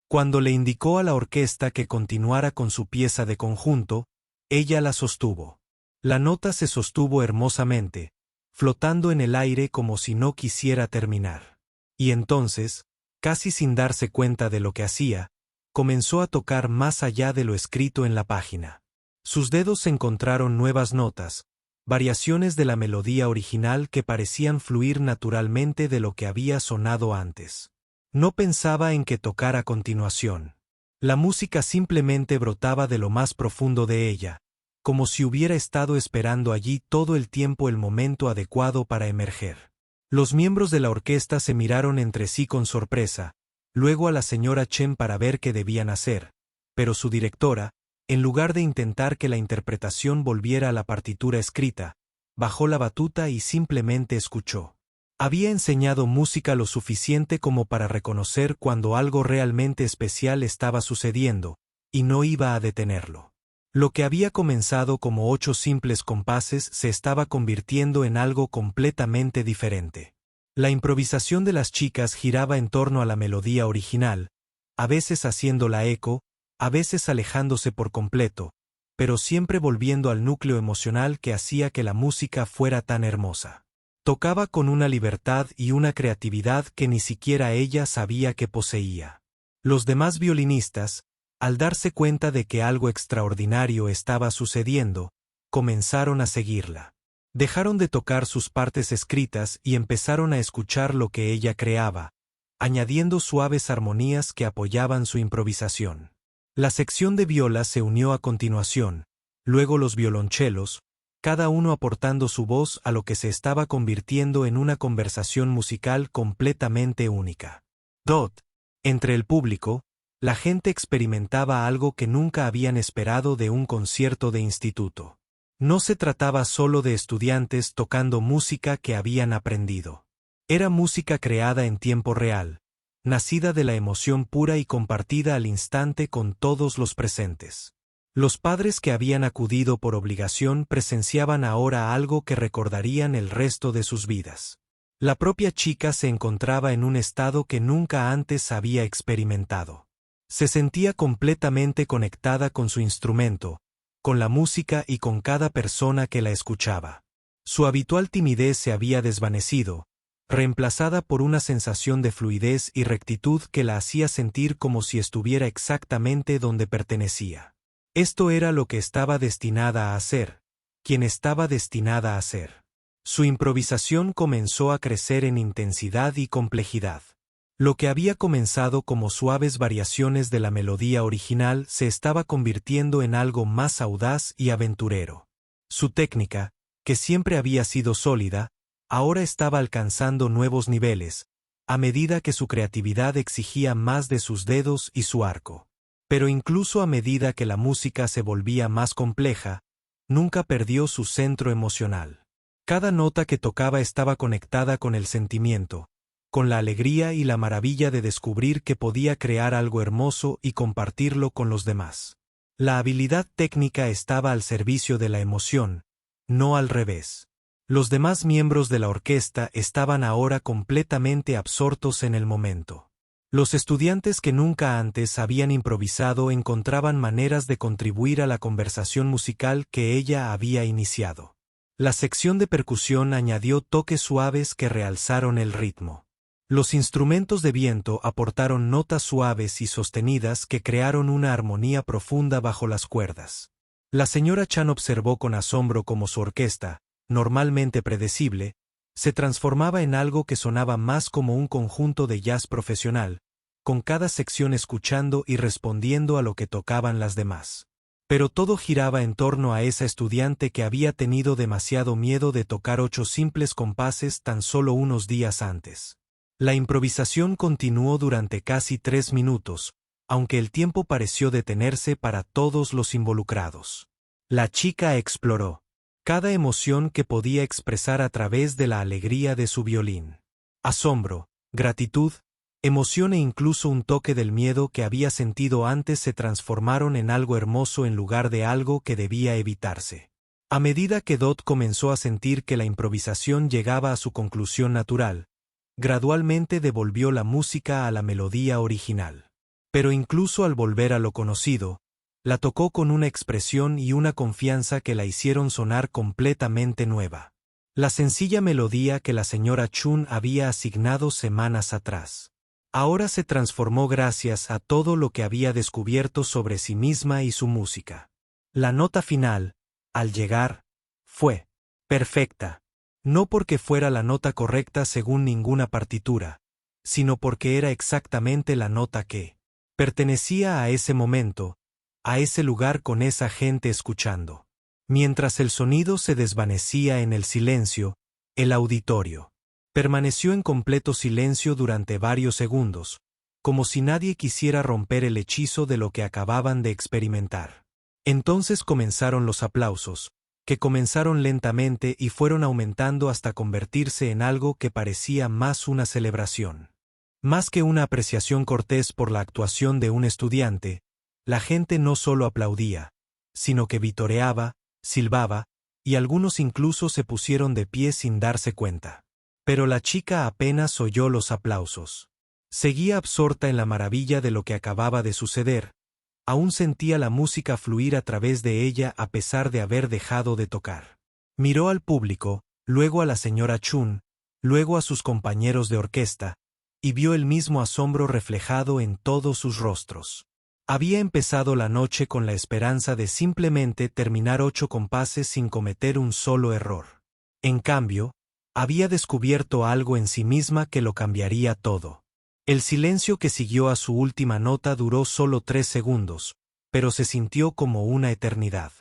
S1: cuando le indicó a la orquesta que continuara con su pieza de conjunto, ella la sostuvo. La nota se sostuvo hermosamente, flotando en el aire como si no quisiera terminar. Y entonces, casi sin darse cuenta de lo que hacía, comenzó a tocar más allá de lo escrito en la página. Sus dedos encontraron nuevas notas, variaciones de la melodía original que parecían fluir naturalmente de lo que había sonado antes. No pensaba en qué tocar a continuación. La música simplemente brotaba de lo más profundo de ella, como si hubiera estado esperando allí todo el tiempo el momento adecuado para emerger. Los miembros de la orquesta se miraron entre sí con sorpresa, luego a la señora Chen para ver qué debían hacer, pero su directora, en lugar de intentar que la interpretación volviera a la partitura escrita, bajó la batuta y simplemente escuchó. Había enseñado música lo suficiente como para reconocer cuando algo realmente especial estaba sucediendo, y no iba a detenerlo. Lo que había comenzado como 8 simples compases se estaba convirtiendo en algo completamente diferente. La improvisación de las chicas giraba en torno a la melodía original, a veces haciéndola eco, a veces alejándose por completo, pero siempre volviendo al núcleo emocional que hacía que la música fuera tan hermosa. Tocaba con una libertad y una creatividad que ni siquiera ella sabía que poseía. Los demás violinistas, al darse cuenta de que algo extraordinario estaba sucediendo, comenzaron a seguirla. Dejaron de tocar sus partes escritas y empezaron a escuchar lo que ella creaba, añadiendo suaves armonías que apoyaban su improvisación. La sección de violas se unió a continuación, luego los violonchelos, cada uno aportando su voz a lo que se estaba convirtiendo en una conversación musical completamente única. Entre el público, la gente experimentaba algo que nunca habían esperado de un concierto de instituto. No se trataba solo de estudiantes tocando música que habían aprendido. Era música creada en tiempo real, nacida de la emoción pura y compartida al instante con todos los presentes. Los padres que habían acudido por obligación presenciaban ahora algo que recordarían el resto de sus vidas. La propia chica se encontraba en un estado que nunca antes había experimentado. Se sentía completamente conectada con su instrumento, con la música y con cada persona que la escuchaba. Su habitual timidez se había desvanecido, reemplazada por una sensación de fluidez y rectitud que la hacía sentir como si estuviera exactamente donde pertenecía. Esto era lo que estaba destinada a hacer, quien estaba destinada a ser. Su improvisación comenzó a crecer en intensidad y complejidad. Lo que había comenzado como suaves variaciones de la melodía original se estaba convirtiendo en algo más audaz y aventurero. Su técnica, que siempre había sido sólida, ahora estaba alcanzando nuevos niveles, a medida que su creatividad exigía más de sus dedos y su arco. Pero incluso a medida que la música se volvía más compleja, nunca perdió su centro emocional. Cada nota que tocaba estaba conectada con el sentimiento, con la alegría y la maravilla de descubrir que podía crear algo hermoso y compartirlo con los demás. La habilidad técnica estaba al servicio de la emoción, no al revés. Los demás miembros de la orquesta estaban ahora completamente absortos en el momento. Los estudiantes que nunca antes habían improvisado encontraban maneras de contribuir a la conversación musical que ella había iniciado. La sección de percusión añadió toques suaves que realzaron el ritmo. Los instrumentos de viento aportaron notas suaves y sostenidas que crearon una armonía profunda bajo las cuerdas. La señora Chan observó con asombro cómo su orquesta, normalmente predecible, se transformaba en algo que sonaba más como un conjunto de jazz profesional, con cada sección escuchando y respondiendo a lo que tocaban las demás. Pero todo giraba en torno a esa estudiante que había tenido demasiado miedo de tocar 8 simples compases tan solo unos días antes. La improvisación continuó durante casi 3 minutos, aunque el tiempo pareció detenerse para todos los involucrados. La chica exploró cada emoción que podía expresar a través de la alegría de su violín. Asombro, gratitud, emoción e incluso un toque del miedo que había sentido antes se transformaron en algo hermoso en lugar de algo que debía evitarse. A medida que Dot comenzó a sentir que la improvisación llegaba a su conclusión natural, gradualmente devolvió la música a la melodía original. Pero incluso al volver a lo conocido, la tocó con una expresión y una confianza que la hicieron sonar completamente nueva. La sencilla melodía que la señora Chun había asignado semanas atrás. Ahora se transformó gracias a todo lo que había descubierto sobre sí misma y su música. La nota final, al llegar, fue perfecta. No porque fuera la nota correcta según ninguna partitura, sino porque era exactamente la nota que pertenecía a ese momento, a ese lugar con esa gente escuchando. Mientras el sonido se desvanecía en el silencio, el auditorio permaneció en completo silencio durante varios segundos, como si nadie quisiera romper el hechizo de lo que acababan de experimentar. Entonces comenzaron los aplausos, que comenzaron lentamente y fueron aumentando hasta convertirse en algo que parecía más una celebración. Más que una apreciación cortés por la actuación de un estudiante, la gente no solo aplaudía, sino que vitoreaba, silbaba, y algunos incluso se pusieron de pie sin darse cuenta. Pero la chica apenas oyó los aplausos. Seguía absorta en la maravilla de lo que acababa de suceder. Aún sentía la música fluir a través de ella a pesar de haber dejado de tocar. Miró al público, luego a la señora Chun, luego a sus compañeros de orquesta, y vio el mismo asombro reflejado en todos sus rostros. Había empezado la noche con la esperanza de simplemente terminar 8 compases sin cometer un solo error. En cambio, había descubierto algo en sí misma que lo cambiaría todo. El silencio que siguió a su última nota duró solo 3 segundos, pero se sintió como una eternidad.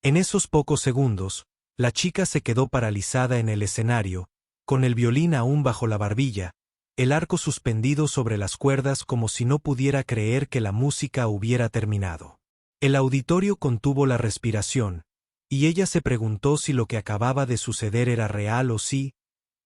S1: En esos pocos segundos, la chica se quedó paralizada en el escenario, con el violín aún bajo la barbilla, el arco suspendido sobre las cuerdas como si no pudiera creer que la música hubiera terminado. El auditorio contuvo la respiración, y ella se preguntó si lo que acababa de suceder era real o si,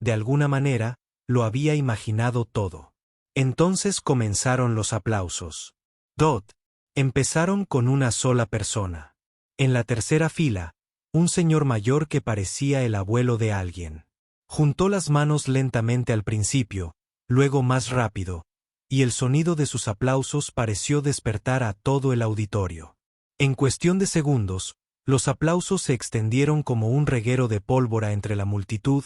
S1: de alguna manera, lo había imaginado todo. Entonces comenzaron los aplausos. Dot. Empezaron con una sola persona. En la tercera fila, un señor mayor que parecía el abuelo de alguien. Juntó las manos lentamente al principio, luego más rápido, y el sonido de sus aplausos pareció despertar a todo el auditorio. En cuestión de segundos, los aplausos se extendieron como un reguero de pólvora entre la multitud,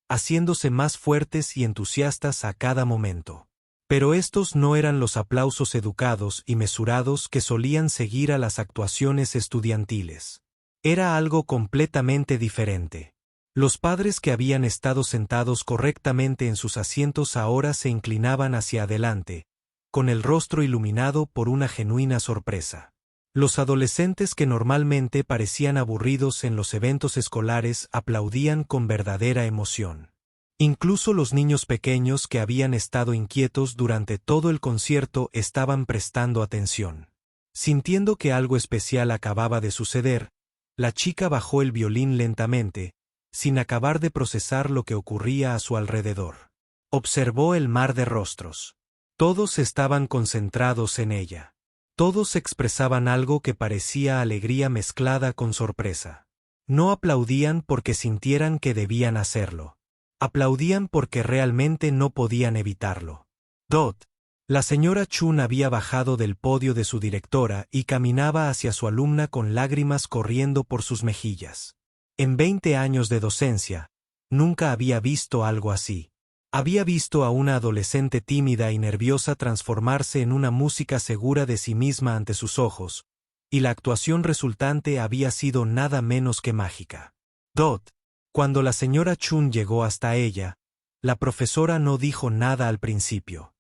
S1: haciéndose más fuertes y entusiastas a cada momento. Pero estos no eran los aplausos educados y mesurados que solían seguir a las actuaciones estudiantiles. Era algo completamente diferente. Los padres que habían estado sentados correctamente en sus asientos ahora se inclinaban hacia adelante, con el rostro iluminado por una genuina sorpresa. Los adolescentes que normalmente parecían aburridos en los eventos escolares aplaudían con verdadera emoción. Incluso los niños pequeños que habían estado inquietos durante todo el concierto estaban prestando atención. Sintiendo que algo especial acababa de suceder, la chica bajó el violín lentamente, sin acabar de procesar lo que ocurría a su alrededor. Observó el mar de rostros. Todos estaban concentrados en ella. Todos expresaban algo que parecía alegría mezclada con sorpresa. No aplaudían porque sintieran que debían hacerlo. Aplaudían porque realmente no podían evitarlo. Dot. La señora Chun había bajado del podio de su directora y caminaba hacia su alumna con lágrimas corriendo por sus mejillas. En 20 años de docencia, nunca había visto algo así. Había visto a una adolescente tímida y nerviosa transformarse en una música segura de sí misma ante sus ojos, y la actuación resultante había sido nada menos que mágica. Dot. Cuando la señora Chun llegó hasta ella, la profesora no dijo nada al principio.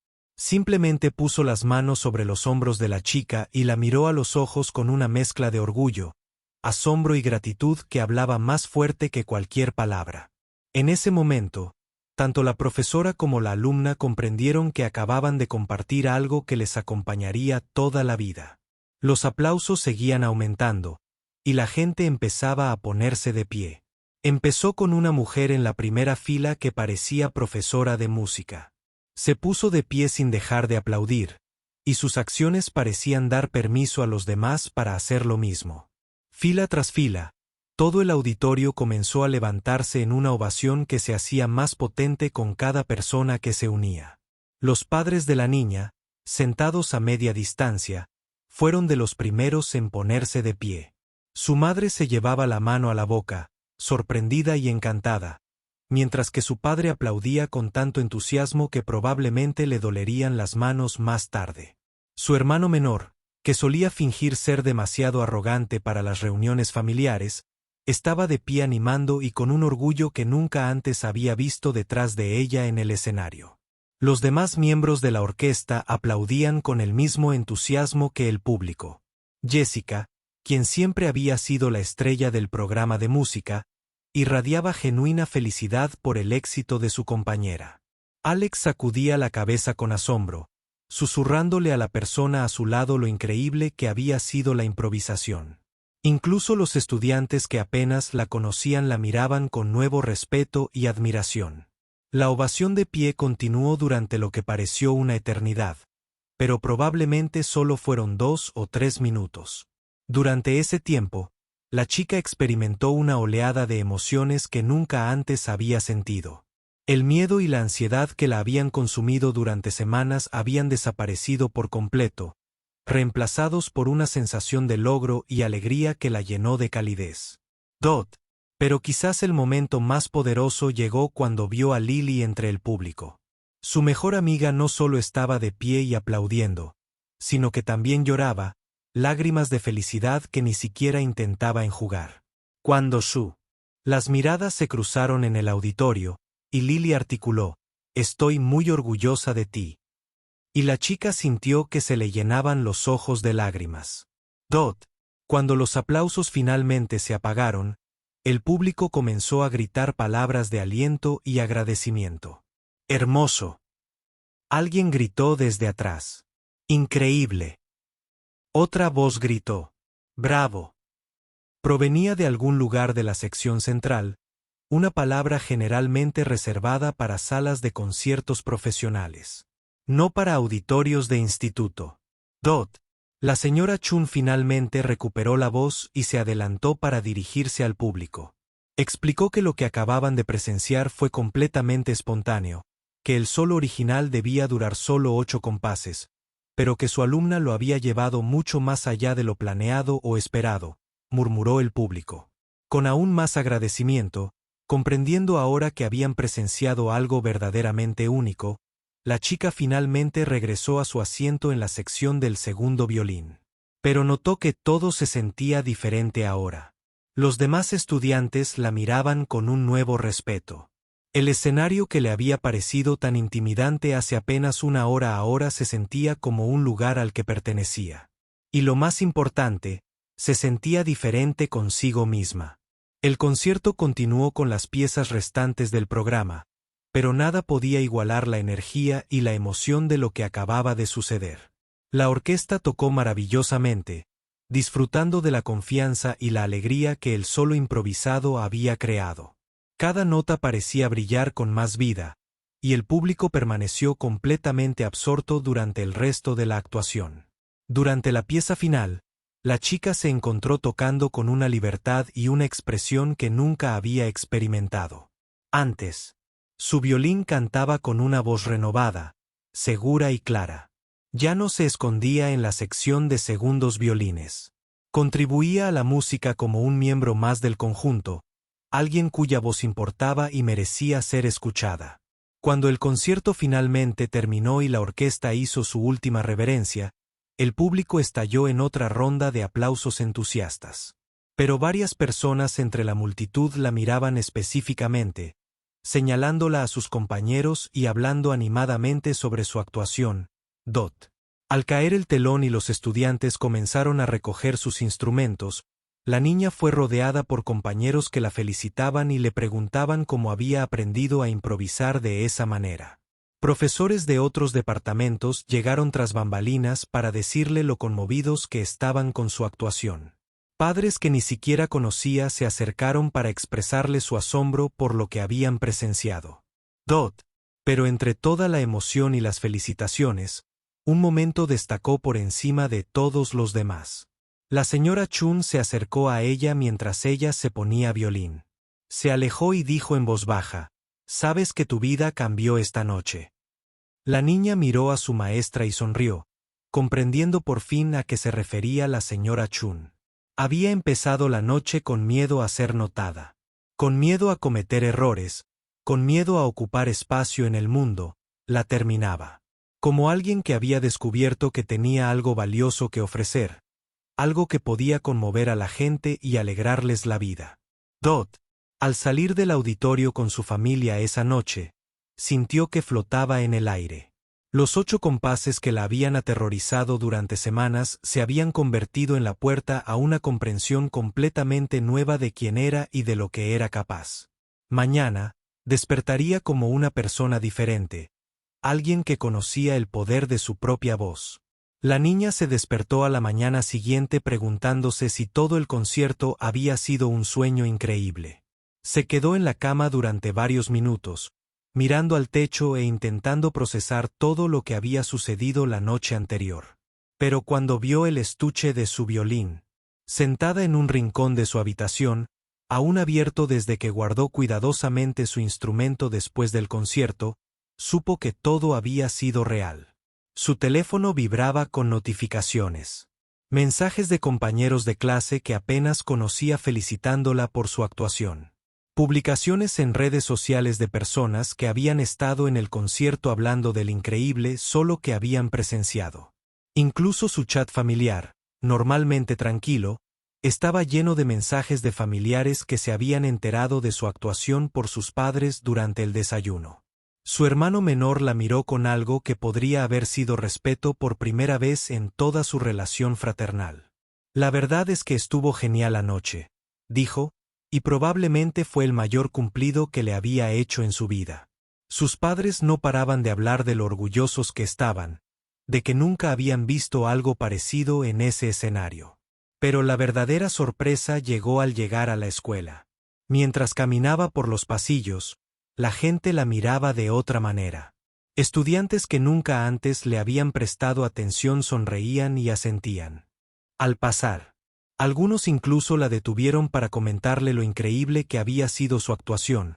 S1: Simplemente puso las manos sobre los hombros de la chica y la miró a los ojos con una mezcla de orgullo, asombro y gratitud que hablaba más fuerte que cualquier palabra. En ese momento, tanto la profesora como la alumna comprendieron que acababan de compartir algo que les acompañaría toda la vida. Los aplausos seguían aumentando, y la gente empezaba a ponerse de pie. Empezó con una mujer en la primera fila que parecía profesora de música. Se puso de pie sin dejar de aplaudir, y sus acciones parecían dar permiso a los demás para hacer lo mismo. Fila tras fila, todo el auditorio comenzó a levantarse en una ovación que se hacía más potente con cada persona que se unía. Los padres de la niña, sentados a media distancia, fueron de los primeros en ponerse de pie. Su madre se llevaba la mano a la boca, sorprendida y encantada, mientras que su padre aplaudía con tanto entusiasmo que probablemente le dolerían las manos más tarde. Su hermano menor, que solía fingir ser demasiado arrogante para las reuniones familiares, estaba de pie animando y con un orgullo que nunca antes había visto detrás de ella en el escenario. Los demás miembros de la orquesta aplaudían con el mismo entusiasmo que el público. Jessica, quien siempre había sido la estrella del programa de música, irradiaba genuina felicidad por el éxito de su compañera. Alex sacudía la cabeza con asombro, susurrándole a la persona a su lado lo increíble que había sido la improvisación. Incluso los estudiantes que apenas la conocían la miraban con nuevo respeto y admiración. La ovación de pie continuó durante lo que pareció una eternidad, pero probablemente solo fueron 2 o 3 minutos. Durante ese tiempo, la chica experimentó una oleada de emociones que nunca antes había sentido. El miedo y la ansiedad que la habían consumido durante semanas habían desaparecido por completo, reemplazados por una sensación de logro y alegría que la llenó de calidez. Pero quizás el momento más poderoso llegó cuando vio a Lily entre el público. Su mejor amiga no solo estaba de pie y aplaudiendo, sino que también lloraba, lágrimas de felicidad que ni siquiera intentaba enjugar. Las miradas se cruzaron en el auditorio, y Lily articuló, «Estoy muy orgullosa de ti». Y la chica sintió que se le llenaban los ojos de lágrimas. Cuando los aplausos finalmente se apagaron, el público comenzó a gritar palabras de aliento y agradecimiento. «Hermoso». Alguien gritó desde atrás. «Increíble». Otra voz gritó. «Bravo». Provenía de algún lugar de la sección central, una palabra generalmente reservada para salas de conciertos profesionales. No para auditorios de instituto. La señora Chun finalmente recuperó la voz y se adelantó para dirigirse al público. Explicó que lo que acababan de presenciar fue completamente espontáneo, que el solo original debía durar solo 8 compases, pero que su alumna lo había llevado mucho más allá de lo planeado o esperado, murmuró el público. Con aún más agradecimiento, comprendiendo ahora que habían presenciado algo verdaderamente único, la chica finalmente regresó a su asiento en la sección del segundo violín. Pero notó que todo se sentía diferente ahora. Los demás estudiantes la miraban con un nuevo respeto. El escenario que le había parecido tan intimidante hace apenas una hora ahora se sentía como un lugar al que pertenecía. Y lo más importante, se sentía diferente consigo misma. El concierto continuó con las piezas restantes del programa, pero nada podía igualar la energía y la emoción de lo que acababa de suceder. La orquesta tocó maravillosamente, disfrutando de la confianza y la alegría que el solo improvisado había creado. Cada nota parecía brillar con más vida, y el público permaneció completamente absorto durante el resto de la actuación. Durante la pieza final, la chica se encontró tocando con una libertad y una expresión que nunca había experimentado antes. Su violín cantaba con una voz renovada, segura y clara. Ya no se escondía en la sección de segundos violines. Contribuía a la música como un miembro más del conjunto, alguien cuya voz importaba y merecía ser escuchada. Cuando el concierto finalmente terminó y la orquesta hizo su última reverencia, el público estalló en otra ronda de aplausos entusiastas. Pero varias personas entre la multitud la miraban específicamente, señalándola a sus compañeros y hablando animadamente sobre su actuación, Dot. Al caer el telón y los estudiantes comenzaron a recoger sus instrumentos, la niña fue rodeada por compañeros que la felicitaban y le preguntaban cómo había aprendido a improvisar de esa manera. Profesores de otros departamentos llegaron tras bambalinas para decirle lo conmovidos que estaban con su actuación. Padres que ni siquiera conocía se acercaron para expresarle su asombro por lo que habían presenciado. Dot. Pero entre toda la emoción y las felicitaciones, un momento destacó por encima de todos los demás. La señora Chun se acercó a ella mientras ella se ponía violín. Se alejó y dijo en voz baja: «Sabes que tu vida cambió esta noche». La niña miró a su maestra y sonrió, comprendiendo por fin a qué se refería la señora Chun. Había empezado la noche con miedo a ser notada, con miedo a cometer errores, con miedo a ocupar espacio en el mundo. La terminaba como alguien que había descubierto que tenía algo valioso que ofrecer, algo que podía conmover a la gente y alegrarles la vida. Dot, al salir del auditorio con su familia esa noche, sintió que flotaba en el aire. Los 8 compases que la habían aterrorizado durante semanas se habían convertido en la puerta a una comprensión completamente nueva de quién era y de lo que era capaz. Mañana, despertaría como una persona diferente, alguien que conocía el poder de su propia voz. La niña se despertó a la mañana siguiente preguntándose si todo el concierto había sido un sueño increíble. Se quedó en la cama durante varios minutos, mirando al techo e intentando procesar todo lo que había sucedido la noche anterior. Pero cuando vio el estuche de su violín, sentada en un rincón de su habitación, aún abierto desde que guardó cuidadosamente su instrumento después del concierto, supo que todo había sido real. Su teléfono vibraba con notificaciones. Mensajes de compañeros de clase que apenas conocía felicitándola por su actuación. Publicaciones en redes sociales de personas que habían estado en el concierto hablando del increíble solo que habían presenciado. Incluso su chat familiar, normalmente tranquilo, estaba lleno de mensajes de familiares que se habían enterado de su actuación por sus padres durante el desayuno. Su hermano menor la miró con algo que podría haber sido respeto por primera vez en toda su relación fraternal. La verdad es que estuvo genial anoche, dijo, y probablemente fue el mayor cumplido que le había hecho en su vida. Sus padres no paraban de hablar de lo orgullosos que estaban, de que nunca habían visto algo parecido en ese escenario. Pero la verdadera sorpresa llegó al llegar a la escuela. Mientras caminaba por los pasillos, la gente la miraba de otra manera. Estudiantes que nunca antes le habían prestado atención sonreían y asentían. Al pasar, algunos incluso la detuvieron para comentarle lo increíble que había sido su actuación,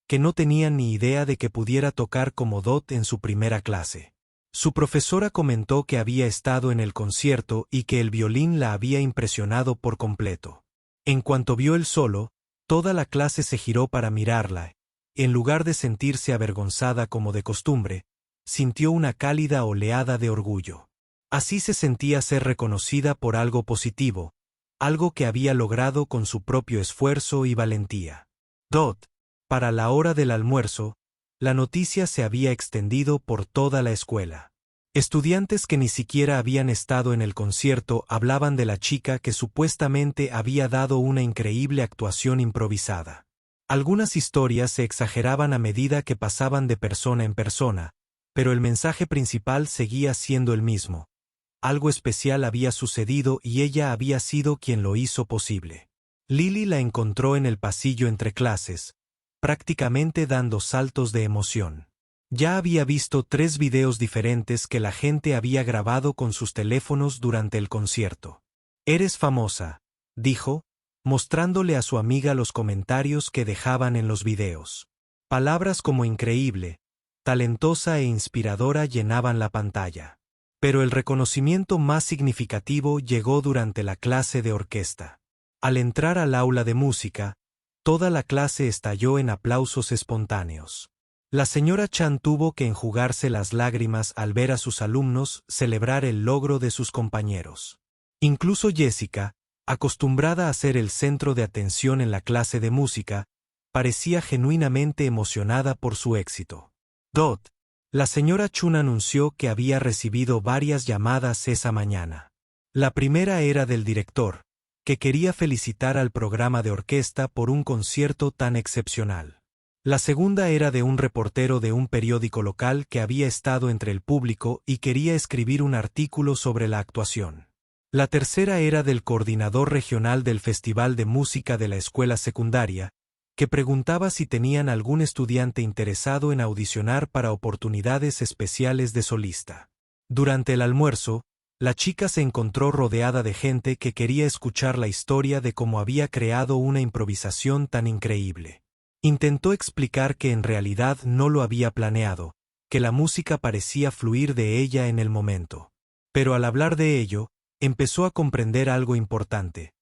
S1: que no tenían ni idea de que pudiera tocar como Dot en su primera clase. Su profesora comentó que había estado en el concierto y que el violín la había impresionado por completo. En cuanto vio el solo, toda la clase se giró para mirarla. En lugar de sentirse avergonzada como de costumbre, sintió una cálida oleada de orgullo. Así se sentía ser reconocida por algo positivo, algo que había logrado con su propio esfuerzo y valentía. Dot, para la hora del almuerzo, la noticia se había extendido por toda la escuela. Estudiantes que ni siquiera habían estado en el concierto hablaban de la chica que supuestamente había dado una increíble actuación improvisada. Algunas historias se exageraban a medida que pasaban de persona en persona, pero el mensaje principal seguía siendo el mismo. Algo especial había sucedido y ella había sido quien lo hizo posible. Lily la encontró en el pasillo entre clases, prácticamente dando saltos de emoción. Ya había visto 3 videos diferentes que la gente había grabado con sus teléfonos durante el concierto. «Eres famosa», dijo, mostrándole a su amiga los comentarios que dejaban en los videos. Palabras como increíble, talentosa e inspiradora llenaban la pantalla. Pero el reconocimiento más significativo llegó durante la clase de orquesta. Al entrar al aula de música, toda la clase estalló en aplausos espontáneos. La señora Chan tuvo que enjugarse las lágrimas al ver a sus alumnos celebrar el logro de sus compañeros. Incluso Jessica, acostumbrada a ser el centro de atención en la clase de música, parecía genuinamente emocionada por su éxito. Dot, La señora Chun anunció que había recibido varias llamadas esa mañana. La primera era del director, que quería felicitar al programa de orquesta por un concierto tan excepcional. La segunda era de un reportero de un periódico local que había estado entre el público y quería escribir un artículo sobre la actuación. La tercera era del coordinador regional del Festival de Música de la escuela secundaria, que preguntaba si tenían algún estudiante interesado en audicionar para oportunidades especiales de solista. Durante el almuerzo, la chica se encontró rodeada de gente que quería escuchar la historia de cómo había creado una improvisación tan increíble. Intentó explicar que en realidad no lo había planeado, que la música parecía fluir de ella en el momento. Pero al hablar de ello, empezó a comprender algo importante.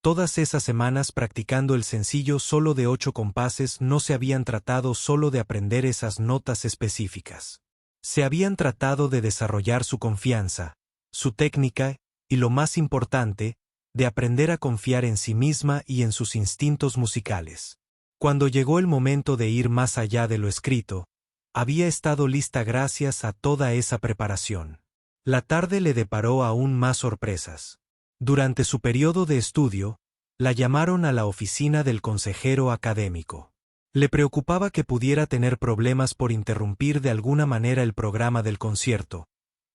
S1: Todas esas semanas practicando el sencillo solo de 8 compases no se habían tratado solo de aprender esas notas específicas. Se habían tratado de desarrollar su confianza, su técnica y, lo más importante, de aprender a confiar en sí misma y en sus instintos musicales. Cuando llegó el momento de ir más allá de lo escrito, había estado lista gracias a toda esa preparación. La tarde le deparó aún más sorpresas. Durante su periodo de estudio, la llamaron a la oficina del consejero académico. Le preocupaba que pudiera tener problemas por interrumpir de alguna manera el programa del concierto,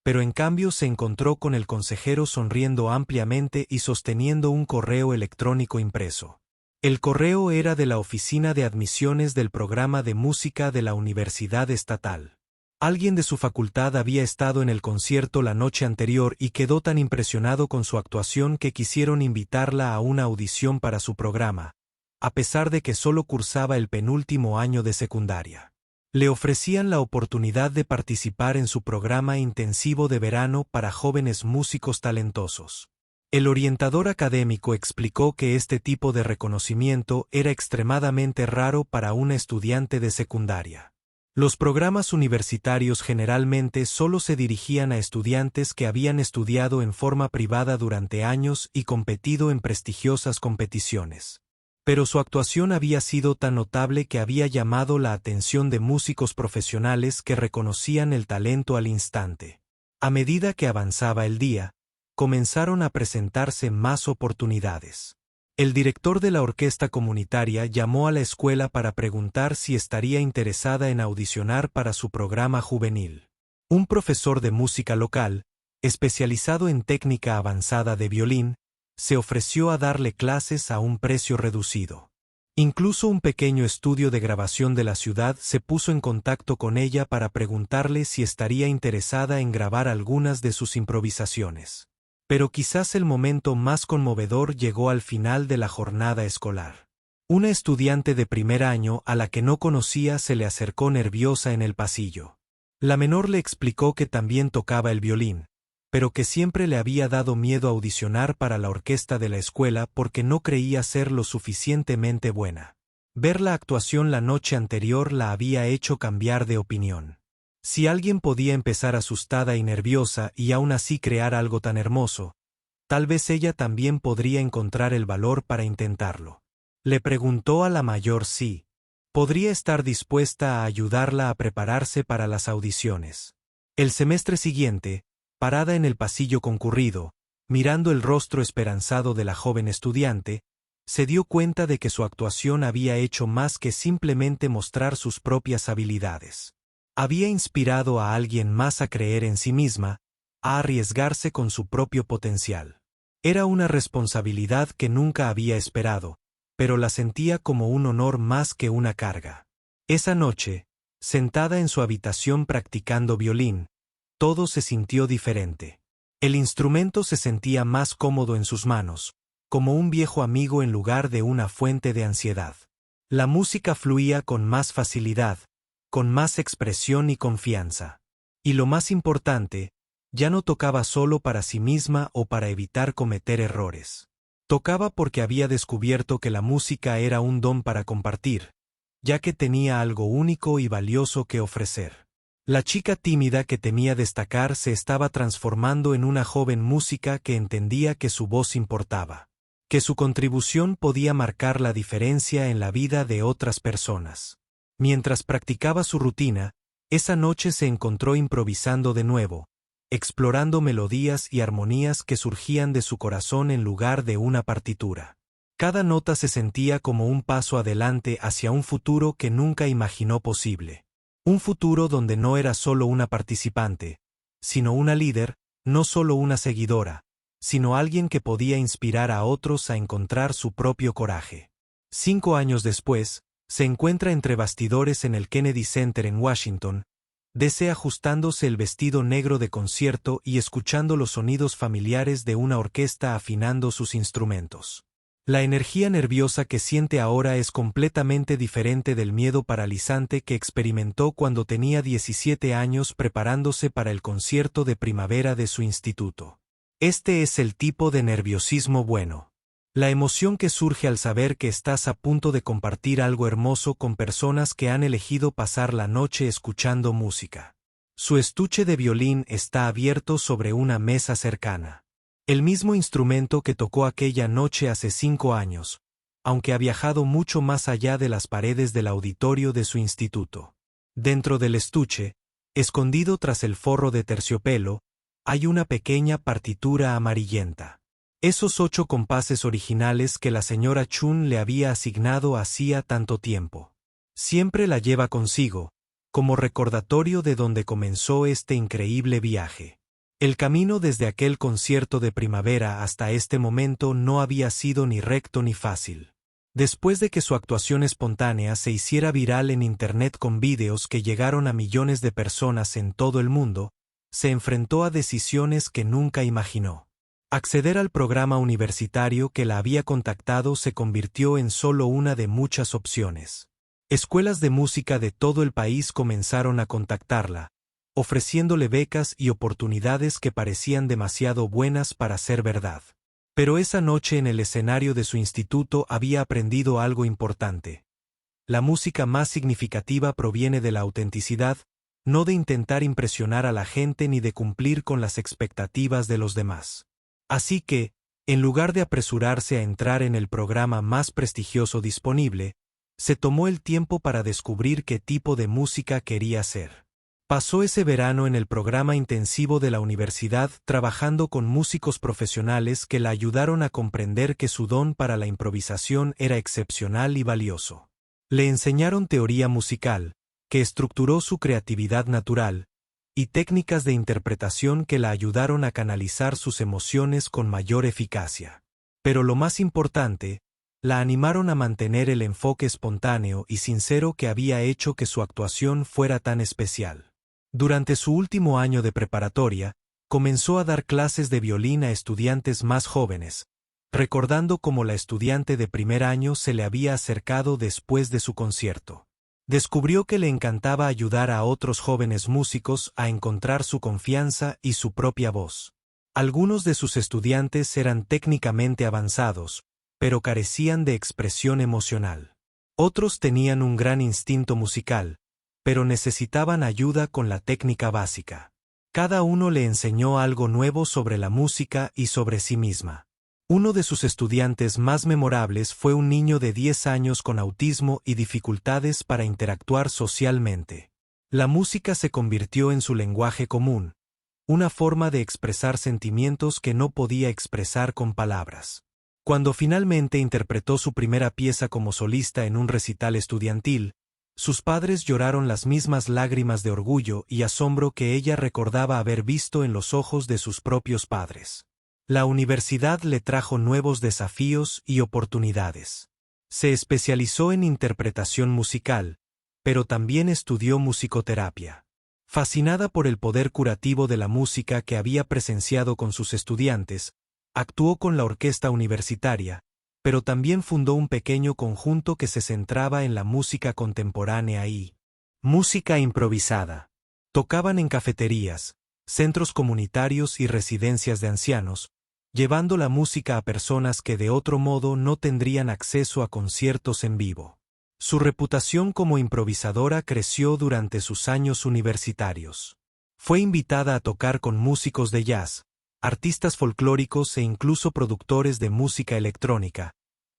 S1: pero en cambio se encontró con el consejero sonriendo ampliamente y sosteniendo un correo electrónico impreso. El correo era de la oficina de admisiones del programa de música de la Universidad Estatal. Alguien de su facultad había estado en el concierto la noche anterior y quedó tan impresionado con su actuación que quisieron invitarla a una audición para su programa, a pesar de que solo cursaba el penúltimo año de secundaria. Le ofrecían la oportunidad de participar en su programa intensivo de verano para jóvenes músicos talentosos. El orientador académico explicó que este tipo de reconocimiento era extremadamente raro para una estudiante de secundaria. Los programas universitarios generalmente solo se dirigían a estudiantes que habían estudiado en forma privada durante años y competido en prestigiosas competiciones. Pero su actuación había sido tan notable que había llamado la atención de músicos profesionales que reconocían el talento al instante. A medida que avanzaba el día, comenzaron a presentarse más oportunidades. El director de la orquesta comunitaria llamó a la escuela para preguntar si estaría interesada en audicionar para su programa juvenil. Un profesor de música local, especializado en técnica avanzada de violín, se ofreció a darle clases a un precio reducido. Incluso un pequeño estudio de grabación de la ciudad se puso en contacto con ella para preguntarle si estaría interesada en grabar algunas de sus improvisaciones. Pero quizás el momento más conmovedor llegó al final de la jornada escolar. Una estudiante de primer año a la que no conocía se le acercó nerviosa en el pasillo. La menor le explicó que también tocaba el violín, pero que siempre le había dado miedo audicionar para la orquesta de la escuela porque no creía ser lo suficientemente buena. Ver la actuación la noche anterior la había hecho cambiar de opinión. Si alguien podía empezar asustada y nerviosa y aún así crear algo tan hermoso, tal vez ella también podría encontrar el valor para intentarlo. Le preguntó a la mayor si podría estar dispuesta a ayudarla a prepararse para las audiciones. El semestre siguiente, parada en el pasillo concurrido, mirando el rostro esperanzado de la joven estudiante, se dio cuenta de que su actuación había hecho más que simplemente mostrar sus propias habilidades. Había inspirado a alguien más a creer en sí misma, a arriesgarse con su propio potencial. Era una responsabilidad que nunca había esperado, pero la sentía como un honor más que una carga. Esa noche, sentada en su habitación practicando violín, todo se sintió diferente. El instrumento se sentía más cómodo en sus manos, como un viejo amigo en lugar de una fuente de ansiedad. La música fluía con más facilidad, con más expresión y confianza. Y lo más importante, ya no tocaba solo para sí misma o para evitar cometer errores. Tocaba porque había descubierto que la música era un don para compartir, ya que tenía algo único y valioso que ofrecer. La chica tímida que temía destacar se estaba transformando en una joven música que entendía que su voz importaba, que su contribución podía marcar la diferencia en la vida de otras personas. Mientras practicaba su rutina, Esa noche se encontró improvisando de nuevo, explorando melodías y armonías que surgían de su corazón en lugar de una partitura. Cada nota se sentía como un paso adelante hacia un futuro que nunca imaginó posible. Un futuro donde no era solo una participante, sino una líder, no solo una seguidora, sino alguien que podía inspirar a otros a encontrar su propio coraje. 5 años después, se encuentra entre bastidores en el Kennedy Center en Washington, DC ajustándose el vestido negro de concierto y escuchando los sonidos familiares de una orquesta afinando sus instrumentos. La energía nerviosa que siente ahora es completamente diferente del miedo paralizante que experimentó cuando tenía 17 años preparándose para el concierto de primavera de su instituto. Este es el tipo de nerviosismo bueno. La emoción que surge al saber que estás a punto de compartir algo hermoso con personas que han elegido pasar la noche escuchando música. Su estuche de violín está abierto sobre una mesa cercana. El mismo instrumento que tocó aquella noche hace 5 años, aunque ha viajado mucho más allá de las paredes del auditorio de su instituto. Dentro del estuche, escondido tras el forro de terciopelo, hay una pequeña partitura amarillenta. Esos 8 compases originales que la señora Chun le había asignado hacía tanto tiempo. Siempre la lleva consigo, como recordatorio de donde comenzó este increíble viaje. El camino desde aquel concierto de primavera hasta este momento no había sido ni recto ni fácil. Después de que su actuación espontánea se hiciera viral en Internet con vídeos que llegaron a millones de personas en todo el mundo, se enfrentó a decisiones que nunca imaginó. Acceder al programa universitario que la había contactado se convirtió en solo una de muchas opciones. Escuelas de música de todo el país comenzaron a contactarla, ofreciéndole becas y oportunidades que parecían demasiado buenas para ser verdad. Pero esa noche en el escenario de su instituto había aprendido algo importante. La música más significativa proviene de la autenticidad, no de intentar impresionar a la gente ni de cumplir con las expectativas de los demás. Así que, en lugar de apresurarse a entrar en el programa más prestigioso disponible, se tomó el tiempo para descubrir qué tipo de música quería hacer. Pasó ese verano en el programa intensivo de la universidad trabajando con músicos profesionales que la ayudaron a comprender que su don para la improvisación era excepcional y valioso. Le enseñaron teoría musical, que estructuró su creatividad natural, y técnicas de interpretación que la ayudaron a canalizar sus emociones con mayor eficacia. Pero lo más importante, la animaron a mantener el enfoque espontáneo y sincero que había hecho que su actuación fuera tan especial. Durante su último año de preparatoria, comenzó a dar clases de violín a estudiantes más jóvenes, recordando cómo la estudiante de primer año se le había acercado después de su concierto. Descubrió que le encantaba ayudar a otros jóvenes músicos a encontrar su confianza y su propia voz. Algunos de sus estudiantes eran técnicamente avanzados, pero carecían de expresión emocional. Otros tenían un gran instinto musical, pero necesitaban ayuda con la técnica básica. Cada uno le enseñó algo nuevo sobre la música y sobre sí misma. Uno de sus estudiantes más memorables fue un niño de 10 años con autismo y dificultades para interactuar socialmente. La música se convirtió en su lenguaje común, una forma de expresar sentimientos que no podía expresar con palabras. Cuando finalmente interpretó su primera pieza como solista en un recital estudiantil, sus padres lloraron las mismas lágrimas de orgullo y asombro que ella recordaba haber visto en los ojos de sus propios padres. La universidad le trajo nuevos desafíos y oportunidades. Se especializó en interpretación musical, pero también estudió musicoterapia. Fascinada por el poder curativo de la música que había presenciado con sus estudiantes, actuó con la orquesta universitaria, pero también fundó un pequeño conjunto que se centraba en la música contemporánea y música improvisada. Tocaban en cafeterías, centros comunitarios y residencias de ancianos, llevando la música a personas que de otro modo no tendrían acceso a conciertos en vivo. Su reputación como improvisadora creció durante sus años universitarios. Fue invitada a tocar con músicos de jazz, artistas folclóricos e incluso productores de música electrónica,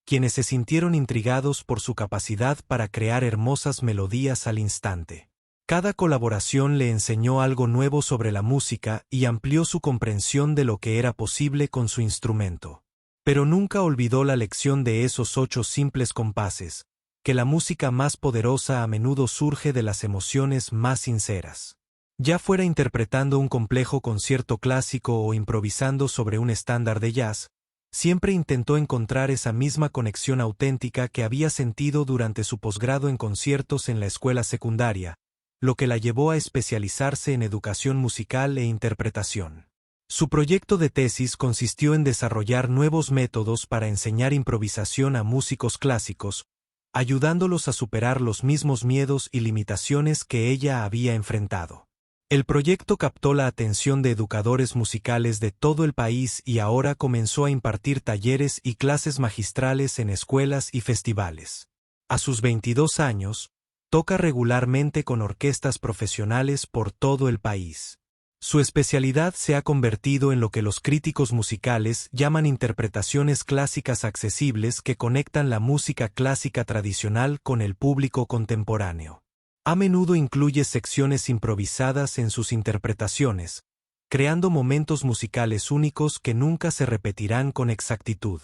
S1: quienes se sintieron intrigados por su capacidad para crear hermosas melodías al instante. Cada colaboración le enseñó algo nuevo sobre la música y amplió su comprensión de lo que era posible con su instrumento. Pero nunca olvidó la lección de esos 8 simples compases, que la música más poderosa a menudo surge de las emociones más sinceras. Ya fuera interpretando un complejo concierto clásico o improvisando sobre un estándar de jazz, siempre intentó encontrar esa misma conexión auténtica que había sentido durante su posgrado en conciertos en la escuela secundaria, lo que la llevó a especializarse en educación musical e interpretación. Su proyecto de tesis consistió en desarrollar nuevos métodos para enseñar improvisación a músicos clásicos, ayudándolos a superar los mismos miedos y limitaciones que ella había enfrentado. El proyecto captó la atención de educadores musicales de todo el país y ahora comenzó a impartir talleres y clases magistrales en escuelas y festivales. A sus 22 años, toca regularmente con orquestas profesionales por todo el país. Su especialidad se ha convertido en lo que los críticos musicales llaman interpretaciones clásicas accesibles que conectan la música clásica tradicional con el público contemporáneo. A menudo incluye secciones improvisadas en sus interpretaciones, creando momentos musicales únicos que nunca se repetirán con exactitud.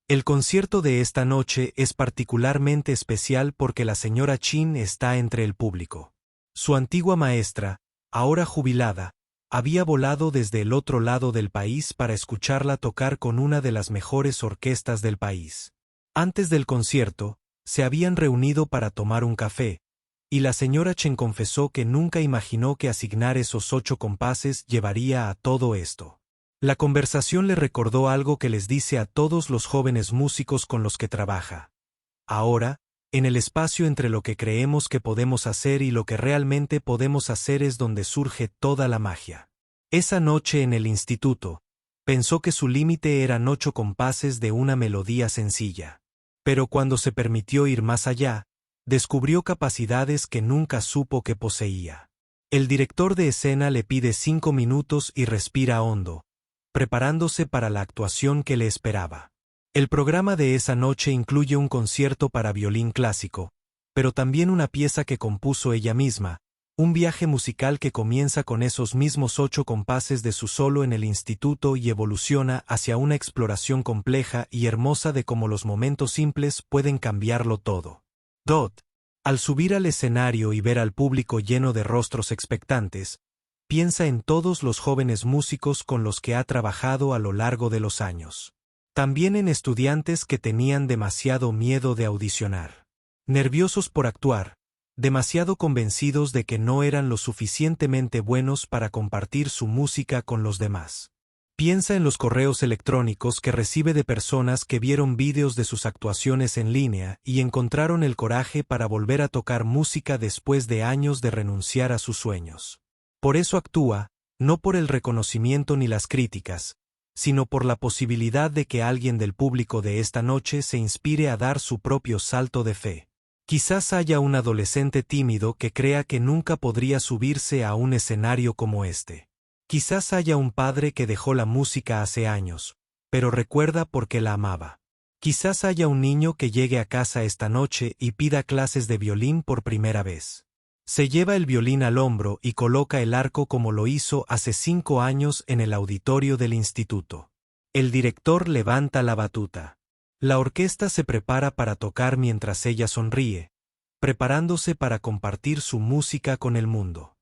S1: El concierto de esta noche es particularmente especial porque la señora Chin está entre el público. Su antigua maestra, ahora jubilada, había volado desde el otro lado del país para escucharla tocar con una de las mejores orquestas del país. Antes del concierto, se habían reunido para tomar un café, y la señora Chen confesó que nunca imaginó que asignar esos 8 compases llevaría a todo esto. La conversación le recordó algo que les dice a todos los jóvenes músicos con los que trabaja. Ahora, en el espacio entre lo que creemos que podemos hacer y lo que realmente podemos hacer es donde surge toda la magia. Esa noche en el instituto, pensó que su límite eran 8 compases de una melodía sencilla. Pero cuando se permitió ir más allá, descubrió capacidades que nunca supo que poseía. El director de escena le pide 5 minutos y respira hondo, preparándose para la actuación que le esperaba. El programa de esa noche incluye un concierto para violín clásico, pero también una pieza que compuso ella misma, un viaje musical que comienza con esos mismos 8 compases de su solo en el instituto y evoluciona hacia una exploración compleja y hermosa de cómo los momentos simples pueden cambiarlo todo. Al subir al escenario y ver al público lleno de rostros expectantes, piensa en todos los jóvenes músicos con los que ha trabajado a lo largo de los años. También en estudiantes que tenían demasiado miedo de audicionar. Nerviosos por actuar, demasiado convencidos de que no eran lo suficientemente buenos para compartir su música con los demás. Piensa en los correos electrónicos que recibe de personas que vieron vídeos de sus actuaciones en línea y encontraron el coraje para volver a tocar música después de años de renunciar a sus sueños. Por eso actúa, no por el reconocimiento ni las críticas, sino por la posibilidad de que alguien del público de esta noche se inspire a dar su propio salto de fe. Quizás haya un adolescente tímido que crea que nunca podría subirse a un escenario como este. Quizás haya un padre que dejó la música hace años, pero recuerda por qué la amaba. Quizás haya un niño que llegue a casa esta noche y pida clases de violín por primera vez. Se lleva el violín al hombro y coloca el arco como lo hizo hace 5 años en el auditorio del instituto. El director levanta la batuta. La orquesta se prepara para tocar mientras ella sonríe, preparándose para compartir su música con el mundo.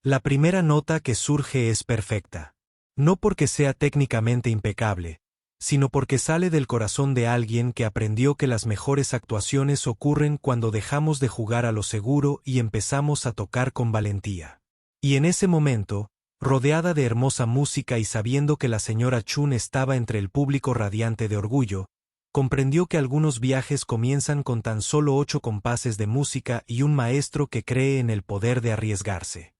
S1: La primera nota que surge es perfecta. No porque sea técnicamente impecable, sino porque sale del corazón de alguien que aprendió que las mejores actuaciones ocurren cuando dejamos de jugar a lo seguro y empezamos a tocar con valentía. Y en ese momento, rodeada de hermosa música y sabiendo que la señora Chun estaba entre el público radiante de orgullo, comprendió que algunos viajes comienzan con tan solo 8 compases de música y un maestro que cree en el poder de arriesgarse.